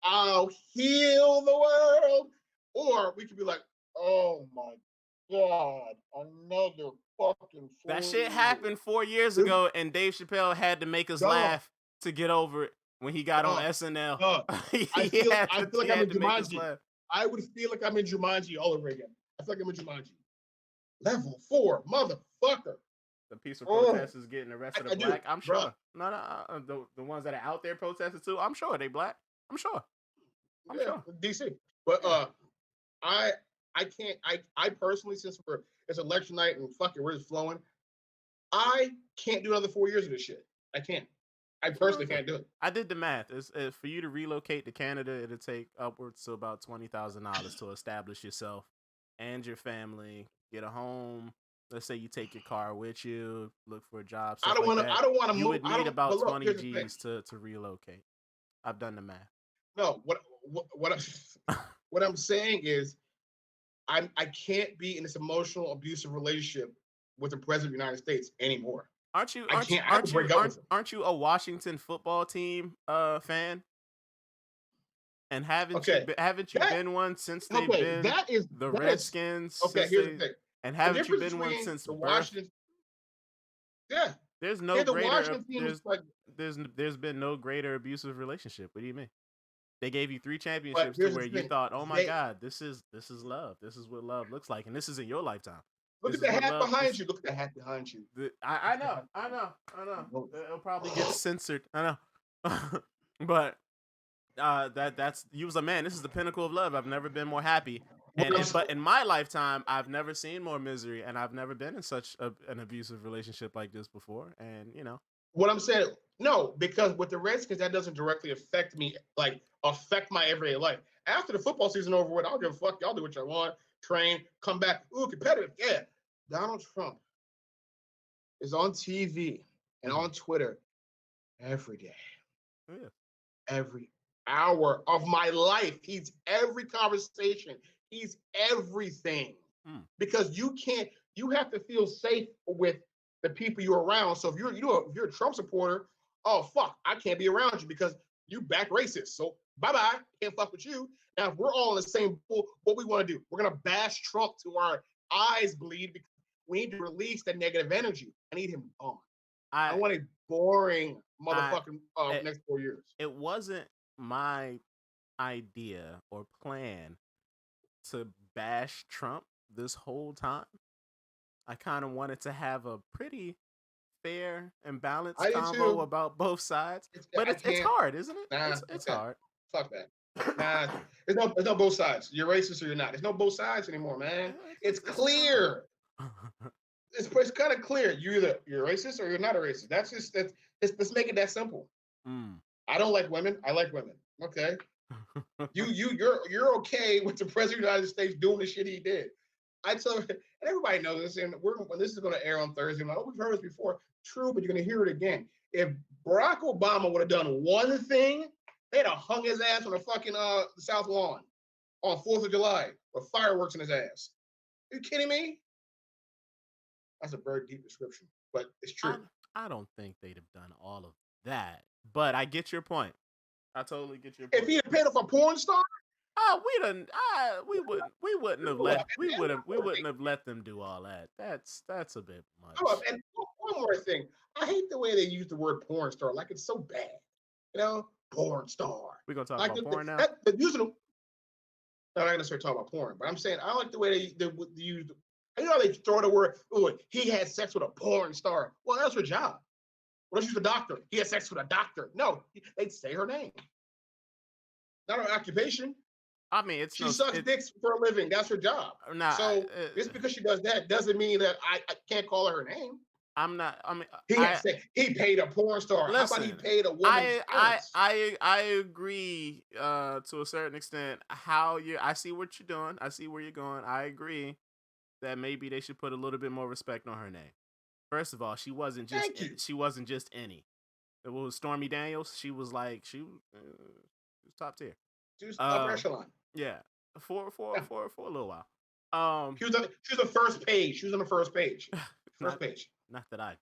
I'll heal the world. Or we could be like, oh my God, another fucking. That shit happened 4 years ago, and Dave Chappelle had to make us laugh to get over it when he got on SNL. I feel like I'm in Jumanji. I would feel like I'm in Jumanji all over again. I feel like I'm in Jumanji. Level 4, motherfucker. The peaceful protesters getting arrested are black. I'm sure. No. The ones that are out there protesting too. I'm sure they black. I'm sure. Sure. DC. But I can't. I personally, since it's election night and fuck it, we're just flowing. I can't do another 4 years of this shit. I can't. I personally can't do it. I did the math. It's for you to relocate to Canada, it'll take upwards to about $20,000 to establish yourself and your family, get a home. Let's say you take your car with you, look for a job. I don't want to move. You would need about 20 G's to relocate. I've done the math. No, what I'm saying is, I can't be in this emotional abusive relationship with the president of the United States anymore. Aren't you a Washington football team fan? And haven't you been one since they've been the Redskins? Okay, here's the thing. And haven't you been one since the Washington? Yeah. There's no greater. There's been no greater abusive relationship. What do you mean? They gave you 3 championships to where you thought, oh my God, this is love. This is what love looks like, and this is in your lifetime. Look at the hat behind you. Look at the hat behind you. I know. It'll probably get censored. I know. But that's you was like, man, this is the pinnacle of love. I've never been more happy. But in my lifetime, I've never seen more misery, and I've never been in such an abusive relationship like this before. And what I'm saying, no, because with the Redskins, that doesn't directly affect me, like affect my everyday life. After the football season over with, I don't give a fuck. Y'all do what you want. Train, come back. Ooh, competitive. Yeah. Donald Trump is on TV and on Twitter every day. Yeah. Every hour of my life. He's every conversation. He's everything. Because you have to feel safe with the people you're around. So if you're a Trump supporter, oh fuck, I can't be around you because You back racist. So bye-bye. Can't fuck with you. Now, if we're all in the same pool, what we want to do? We're going to bash Trump to our eyes bleed because we need to release that negative energy. I need him gone. I want a boring motherfucking next 4 years. It wasn't my idea or plan to bash Trump this whole time. I kind of wanted to have a pretty fair and balanced convo about both sides, but it's hard, isn't it? Nah, it's hard. Fuck that. Nah, there's no both sides. You're racist or you're not. There's no both sides anymore, man. It's clear. It's kind of clear. You're racist or you're not a racist. Let's make it that simple. I don't like women. I like women. Okay. You're okay with the president of the United States doing the shit he did. I tell and everybody knows this, and when this is going to air on Thursday, like, we've heard this before. True, but you're going to hear it again. If Barack Obama would have done one thing, they'd have hung his ass on the fucking South Lawn on 4th of July with fireworks in his ass. Are you kidding me? That's a very deep description, but it's true. I don't think they'd have done all of that, but I get your point. I totally get your point. If he had paid off a porn star, we wouldn't have let them do all that. That's a bit much. And one more thing, I hate the way they use the word porn star, like it's so bad. You know, porn star. We're gonna talk about porn now. I'm not gonna start talking about porn, but I'm saying I like the way they use. You know how they throw the word, "Oh, he had sex with a porn star." Well, that's her job. Well, she's a doctor. He had sex with a doctor. No, they'd say her name. Not her occupation. I mean, she sucks dicks for a living. That's her job. So just because she does that doesn't mean that I can't call her name. I'm not. I mean, he paid a porn star. Listen, how about he paid a woman? I agree to a certain extent. I see what you're doing. I see where you're going. I agree that maybe they should put a little bit more respect on her name. First of all, she wasn't just any. It was Stormy Daniels. She was top tier. She was upper echelon. Yeah, for a little while. She was the first page. She was on the first page. Page. Not that I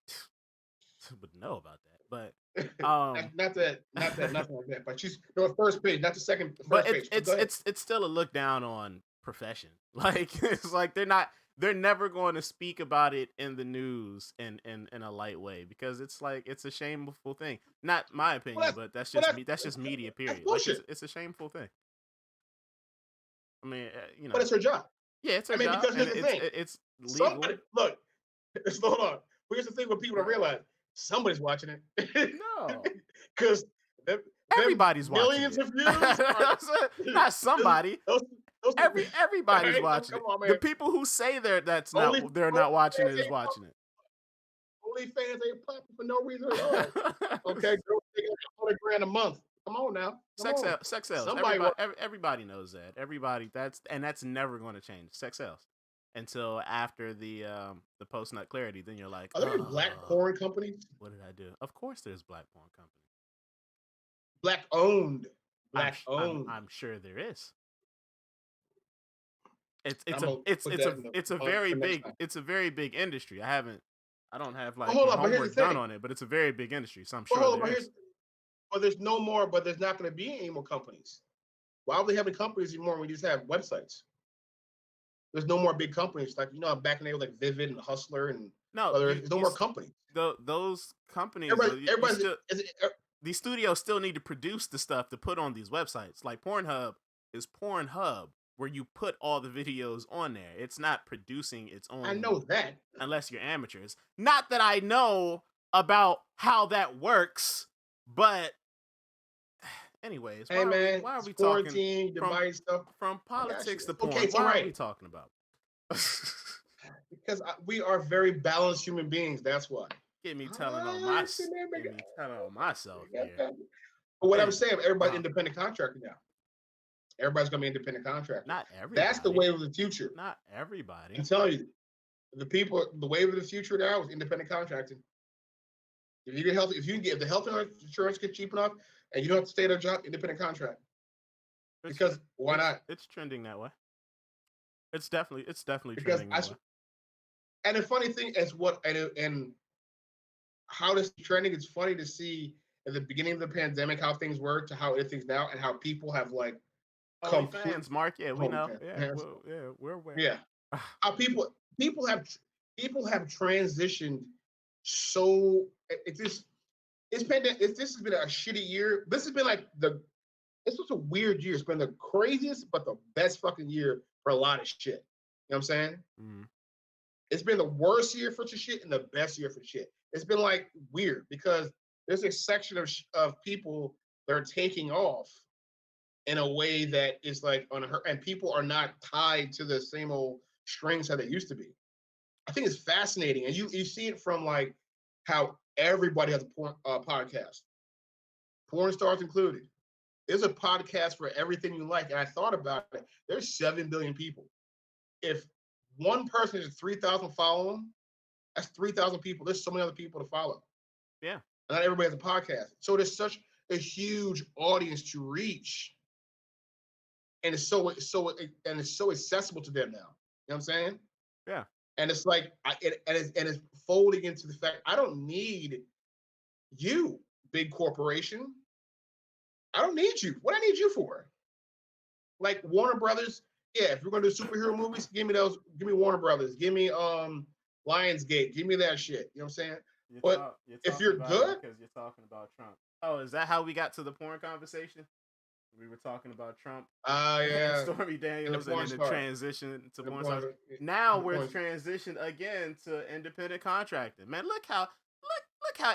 would know about that, but not that nothing like that. But she's the first page, not the second. But it's still a look down on profession. Like it's like they're never going to speak about it in the news in a light way because it's like it's a shameful thing. Not my opinion, but that's just media. Period. Like, it's a shameful thing. I mean, but it's her job. Yeah, it's her job. Because here's the thing. It's legal. Somebody, look, hold on. Here's the thing with people to realize: somebody's watching it. No, because everybody's watching millions of views. Not somebody. Everybody's watching it. On, the people who say they're not watching it is watching it. OnlyFans ain't popping for no reason at all. Okay, girls taking $100,000 a month. Come on now. Sex sells. Everybody knows that. That's never going to change. Sex sells until after the post nut clarity. Then you're like, are there black porn companies? What did I do? Of course, there's black porn companies. Black owned. I'm sure there is. It's a very big industry. I don't have like homework done on it, but it's a very big industry. So I'm sure there is. But there's no more. But there's not going to be any more companies. Why would they have any companies anymore when we just have websites? There's no more big companies like back in the day like Vivid and Hustler and there's no more companies. Those companies. These studios still need to produce the stuff to put on these websites. Like Pornhub is Pornhub, where you put all the videos on there. It's not producing its own. I know that. Unless you're amateurs. Not that I know about how that works, but anyways, why are we talking from politics to porn? Why are we talking about? Because we are very balanced human beings. That's why. Get me telling on myself here. But what I'm saying, everybody's independent contractor now. Everybody's gonna be independent contractor. Not everybody. That's the wave of the future. Not everybody. I'm telling you, the wave of the future now is independent contracting. If you get the health insurance gets cheap enough, and you don't have to stay at a job, independent contract. Because why not? It's trending that way. It's definitely trending that way. And the funny thing is and how this is trending. It's funny to see at the beginning of the pandemic, how things were to how it things now, and how people have like complete OnlyFans, Mark. Yeah, we know. Yeah, OnlyFans. well, yeah, we're aware. Yeah, how people have people have transitioned so it just this has been a shitty year. This has been like this was a weird year. It's been the craziest but the best fucking year for a lot of shit. You know what I'm saying? Mm. It's been the worst year for shit and the best year for shit. It's been like weird because there's a section of people that are taking off in a way that is like on her, and people are not tied to the same old strings that they used to be. I think it's fascinating, and you see it from like how everybody has a podcast, porn stars included. There's a podcast for everything you like, and I thought about it. There's 7 billion people. If one person is 3,000 follow them, that's 3,000 people. There's so many other people to follow. Yeah. Not everybody has a podcast, so there's such a huge audience to reach, and it's so accessible to them now. You know what I'm saying? Yeah. And it's like, it's folding into the fact I don't need you, big corporation. I don't need you. What I need you for? Like Warner Brothers, yeah. If we're gonna do superhero movies, give me those. Give me Warner Brothers. Give me Lionsgate. Give me that shit. You know what I'm saying? But if you're good, because you're talking about Trump. Oh, is that how we got to the porn conversation? We were talking about Trump, yeah, Stormy Daniels, and then the transition to porn stars. Now Now we're transitioned again to independent contracting. Man, look how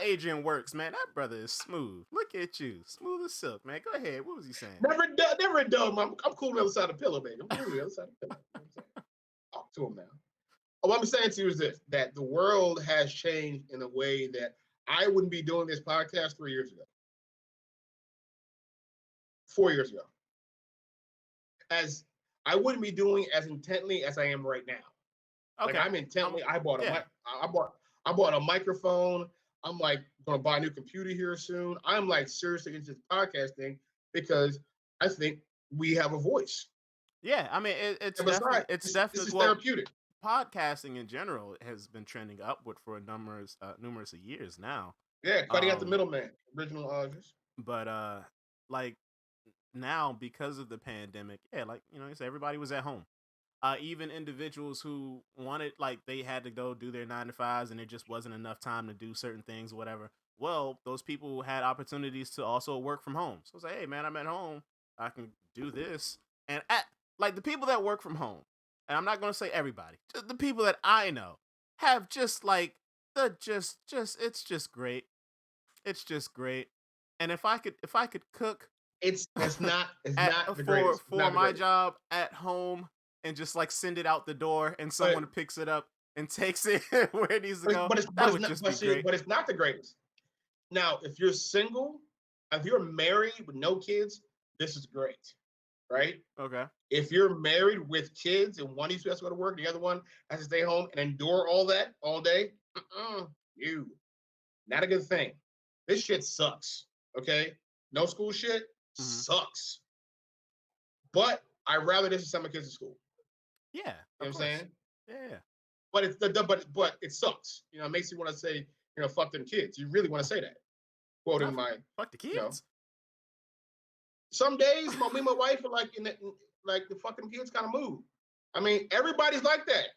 Adrian works, man. That brother is smooth. Look at you, smooth as silk, man. Go ahead. What was he saying? Never done. I'm cool on the other side of the pillow, baby. I'm cool on the other side of the pillow. You know what I'm saying? Talk to him now. What I'm saying to you is this: that the world has changed in a way that I wouldn't be doing this podcast 3 years ago. 4 years ago, as I wouldn't be doing as intently as I am right now. Okay. Like I'm intently. I bought a microphone. I'm like gonna buy a new computer here soon. I'm like seriously into this podcast thing because I think we have a voice. Yeah, I mean it's definitely this is therapeutic. Podcasting in general has been trending upward for numerous of years now. Yeah, cutting out the middleman, original audience. But like now because of the pandemic, yeah, like you know, everybody was at home. Even individuals who wanted, like, they had to go do their 9 to 5s and there just wasn't enough time to do certain things, or whatever. Well, those people had opportunities to also work from home. So it's like, hey, man, I'm at home. I can do this. And like the people that work from home, and I'm not going to say everybody, just the people that I know have just like it's just great. It's just great. And if I could cook, it's not the greatest. For my job at home, and just like send it out the door and someone picks it up and takes it where it needs to go. That would just be great. But it's not the greatest. Now, if you're single, if you're married with no kids, this is great, right? Okay. If you're married with kids and one of you has to go to work, the other one has to stay home and endure all that all day, not a good thing. This shit sucks, okay? No school shit sucks. But I'd rather this than send my kids to school. Yeah, you know what I'm saying? Yeah, but it sucks. You know, it makes you want to say, fuck them kids. You really want to say that, quoting fuck the kids. Some days, me and my wife are like like the fucking kids kind of move. I mean, everybody's like that.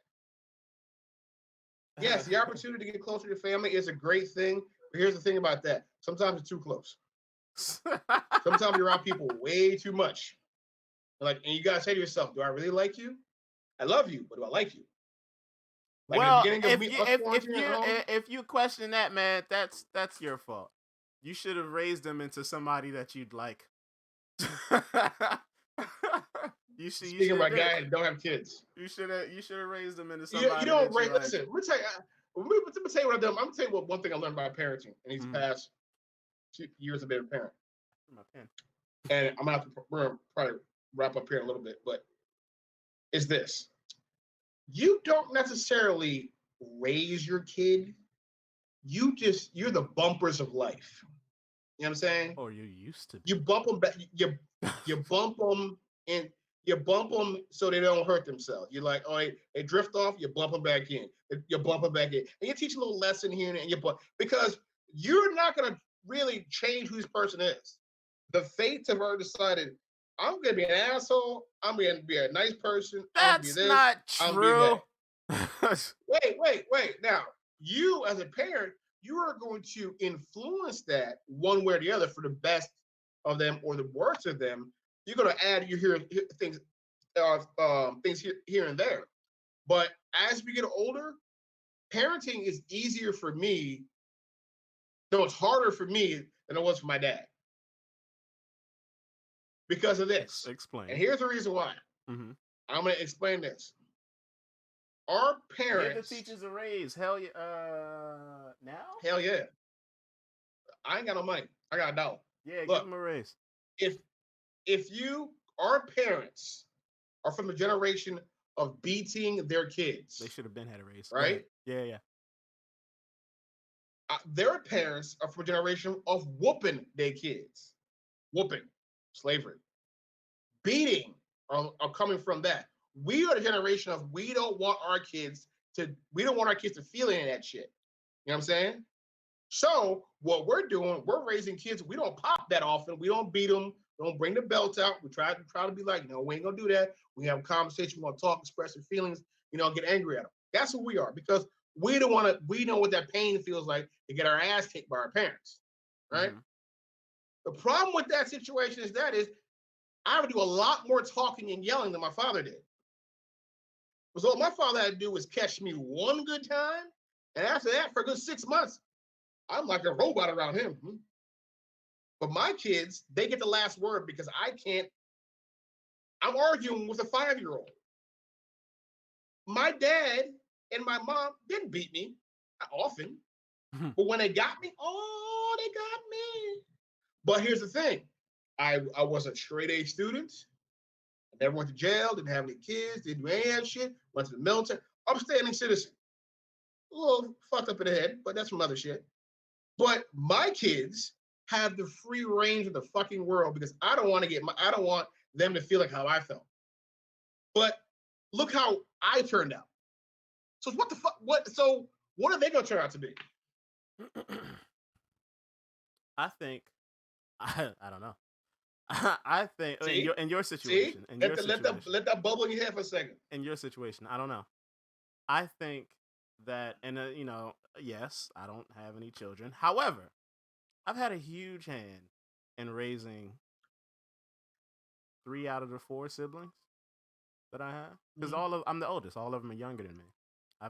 Yes, the opportunity to get closer to family is a great thing. But here's the thing about that: sometimes it's too close. Sometimes you're around people way too much. And you gotta say to yourself, "Do I really like you? I love you, but do I like you?" Like well, if you question that, man, that's your fault. You should have raised them into somebody that you'd like. Speaking of my guy that don't have kids, you should have raised them into somebody. You don't raise. Listen, let me tell you what I've done. I'm gonna tell you one thing I learned about parenting in these past 2 years of being a parent. My pen. And I'm gonna have to probably wrap up here in a little bit, but it's this. You don't necessarily raise your kid. You're the bumpers of life. You know what I'm saying? Or you used to be. You bump them back. You bump them and you bump them so they don't hurt themselves. You're like, oh, they drift off. You bump them back in. You bump them back in, and you teach a little lesson here and you bump because you're not gonna really change who this person is. The fates have already decided I'm gonna be an asshole. I'm gonna be a nice person. I'm gonna be That's this. not I'm gonna be true. that. Wait. Now, you as a parent, you are going to influence that one way or the other for the best of them or the worst of them. You're going to add things, things here and there. But as we get older, parenting is easier for me. No, it's harder for me than it was for my dad because of this. Explain. And here's the reason why. Mm-hmm. I'm going to explain this. Our Give the parents, teachers a raise. Hell yeah. Now? hell yeah, I ain't got no money. I got a dollar. Yeah, give Look, them a raise. if our parents are from the generation of beating their kids, They should have been had a raise. right? Yeah. Their parents are from a generation of whooping their kids, whooping, slavery, beating are coming from that. We are the generation of we don't want our kids to feel any of that shit. You know what I'm saying? So what we're doing, we're raising kids. We don't pop that often. We don't beat them. We don't bring the belt out. We try to be like, we ain't gonna do that. We have a conversation. We're gonna talk, express our feelings. Get angry at them. That's who we are because we don't want to. We know what that pain feels like to get our ass kicked by our parents, right? Mm-hmm. The problem with that situation is I would do a lot more talking and yelling than my father did. So what my father had to do was catch me one good time, and after that, for a good 6 months, I'm like a robot around him. But my kids, they get the last word because I can't. I'm arguing with a 5-year-old. My dad and my mom didn't beat me often, but when they got me, oh, they got me. But here's the thing: I was a straight A student. I never went to jail. Didn't have any kids. Didn't do any of that shit. Went to the military. Upstanding citizen. A little fucked up in the head, but that's some other shit. But my kids have the free range of the fucking world because I don't want them to feel like how I felt. But look how I turned out. So what the fuck? What are they gonna turn out to be? I think I don't know. I think See? in your situation, Let that bubble in your head for a second. In your situation, I don't know. I think that, and yes, I don't have any children. However, I've had a huge hand in raising 3 out of the 4 siblings that I have, because I'm the oldest. All of them are younger than me. I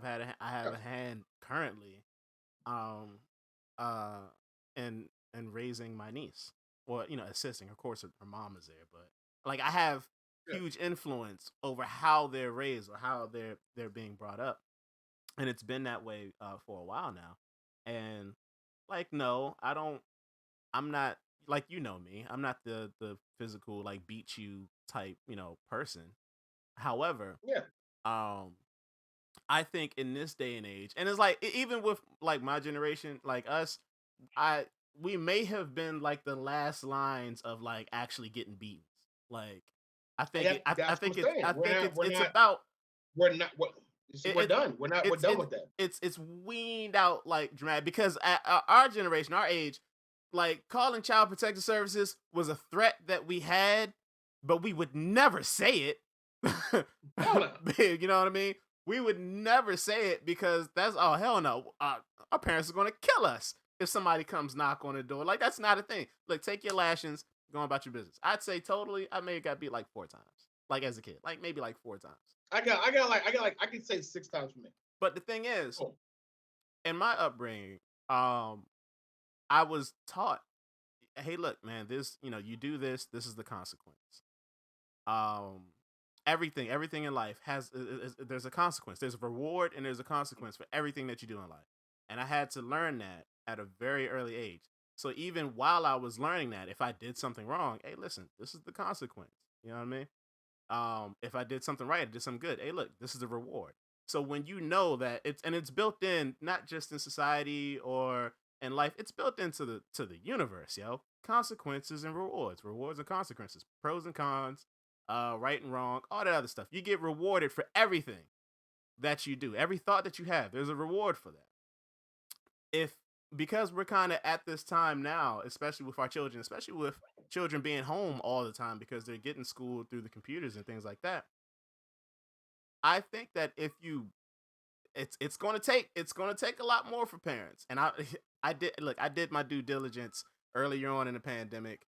have a hand currently, um, uh, in raising my niece, or assisting. Of course, her mom is there, but like I have huge influence over how they're raised or how they're being brought up, and it's been that way for a while now. And like, no, I don't. I'm not like me. I'm not the physical like beat you type person. However, Yeah. I think in this day and age, and it's like even with like my generation, like us, I we may have been like the last lines of like actually getting beaten. Like I think I That's what think I'm it's saying. I We're think not. We're it's not. about We're not. We're done. We're done it's with that. it's weaned out like dramatic because at our generation, our age, like calling child protective services was a threat that we had, but we would never say it. Hell no. You know what I mean? We would never say it because that's hell no. Our parents are gonna kill us if somebody comes knock on the door. Like that's not a thing. Like take your lashings, go about your business. I'd say totally. I may have got beat like 4 times, like as a kid, like maybe like 4 times. I can say 6 times for me. But the thing is, Oh. in my upbringing, I was taught, hey, look, man, this, you do this, this is the consequence. Um, everything in life there's a consequence. There's a reward and there's a consequence for everything that you do in life. And I had to learn that at a very early age. So even while I was learning that, if I did something wrong, hey, listen, this is the consequence. You know what I mean? If I did something right, I did something good. Hey, look, this is the reward. So when you know that it's built in not just in society or in life, it's built into the universe, yo. Consequences and rewards and consequences, pros and cons, right and wrong, all that other stuff. You get rewarded for everything that you do, every thought that you have. There's a reward for that. If because we're kind of at this time now, especially with our children, especially with children being home all the time because they're getting schooled through the computers and things like that. I think that if you it's going to take a lot more for parents. And I did my due diligence earlier on in the pandemic,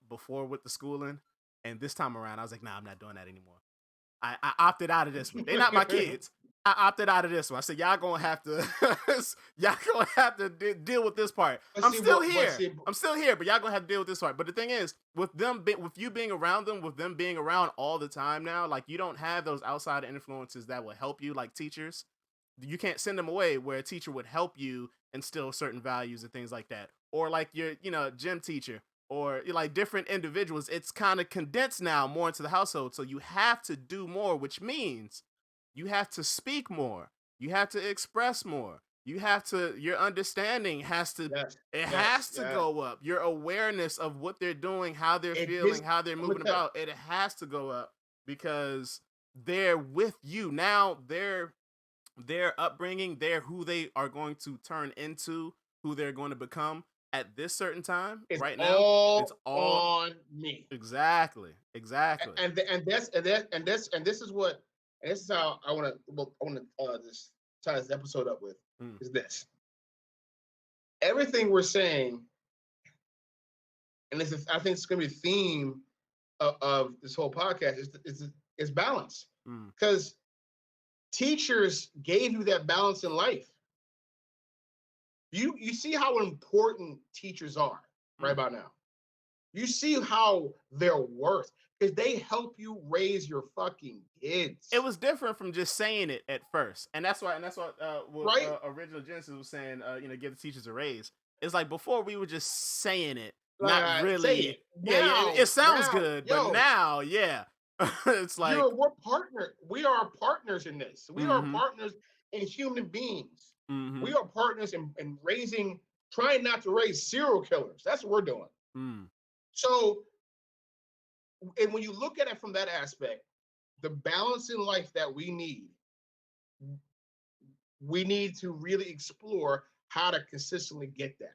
before with the schooling, and this time around I was like, nah, I'm not doing that anymore. I opted out of this one. They're not my kids. I opted out of this one. I said, y'all gonna have to, y'all gonna have to deal with this part. I'm still here. I'm still here, but y'all gonna have to deal with this part. But the thing is, with you being around them, with them being around all the time now, like you don't have those outside influences that will help you, like teachers. You can't send them away where a teacher would help you instill certain values and things like that, or like your gym teacher, or like different individuals. It's kind of condensed now more into the household, so you have to do more, which means you have to speak more, you have to express more, your understanding has to Yes, it yes, has to yes. go up, your awareness of what they're doing, how they're feeling, how they're moving about, it has to go up, because they're with you now. Their upbringing, they're who they are going to turn into, who they're going to become at this certain time. It's right now, it's all all on me. exactly. This is what, and this is how I want to just tie this episode up with, is this. Everything we're saying, and this is, I think it's going to be a theme of this whole podcast, is balance. Because teachers gave you that balance in life. You see how important teachers are right about now. You see how they're worth, because they help you raise your fucking kids. It was different from just saying it at first, and that's what Right? Original Genesis was saying. Give the teachers a raise. It's like before we were just saying it, Say not really. it. Now, it sounds now, good, yo, but now, it's like we're partner. We are partners in this. We are partners in human beings. We are partners in raising, trying not to raise serial killers. That's what we're doing. So, and when you look at it from that aspect, the balance in life that we need to really explore how to consistently get that.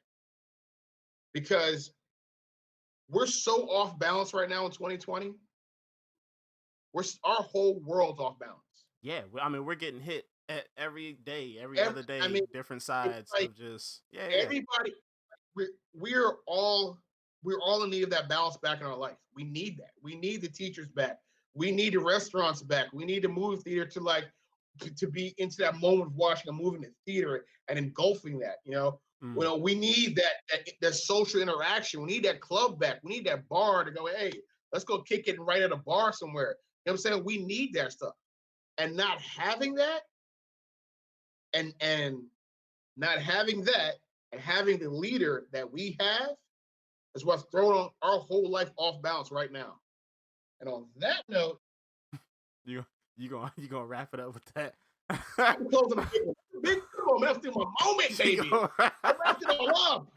Because we're so off balance right now in 2020. Our whole world's off balance. Yeah, I mean, we're getting hit at every day, every other day, different sides of just everybody. We're all in need of that balance back in our life. We need that. We need the teachers back. We need the restaurants back. We need the movie theater to be into that moment of watching a movie in the theater and engulfing that. We need that social interaction. We need that club back. We need that bar to go, hey, let's go kick it right at a bar somewhere. You know what I'm saying? We need that stuff. And not having that, and not having that, and having the leader that we have, is what's throwing our whole life off balance right now. And on that note, you gonna wrap it up with that? I'm closing the big. Come on, man, that's my moment, baby. I wrapped it all up.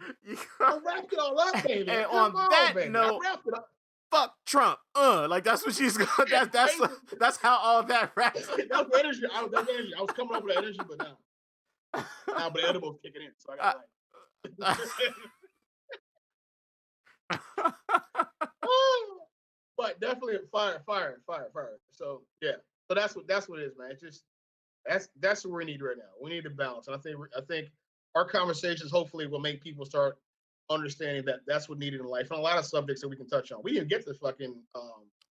I wrapped it all up, baby. And on that note, I wrapped it up. Fuck Trump. Like that's what she's going. That's how all that wraps. That's the energy. I was coming up with that energy, but now but the edible's kicking in, so I got but definitely fire. So yeah, so that's what it is, man. It's just that's what we need right now. We need to balance, and I think our conversations hopefully will make people start understanding that that's what needed in life, and a lot of subjects that we can touch on. We didn't get to the fucking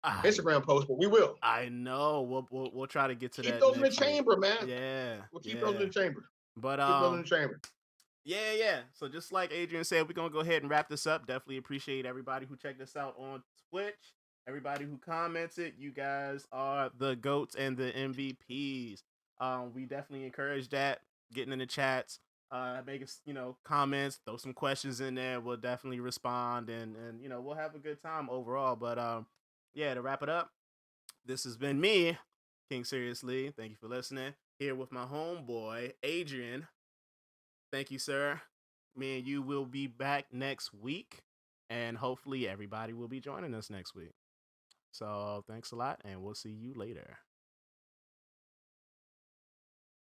Instagram post, but we will. I know. We'll try to get to that. Keep those in the chamber, man. Yeah, we'll keep those in the chamber. But keep those in the chamber. Yeah. So just like Adrian said, we're gonna go ahead and wrap this up. Definitely appreciate everybody who checked us out on Twitch. Everybody who commented, you guys are the GOATs and the MVPs. We definitely encourage that. Getting in the chats, make us, comments, throw some questions in there. We'll definitely respond, and we'll have a good time overall. But to wrap it up, this has been me, King Seriously. Thank you for listening. Here with my homeboy Adrian. Thank you, sir. Me and you will be back next week, and hopefully everybody will be joining us next week. So thanks a lot, and we'll see you later.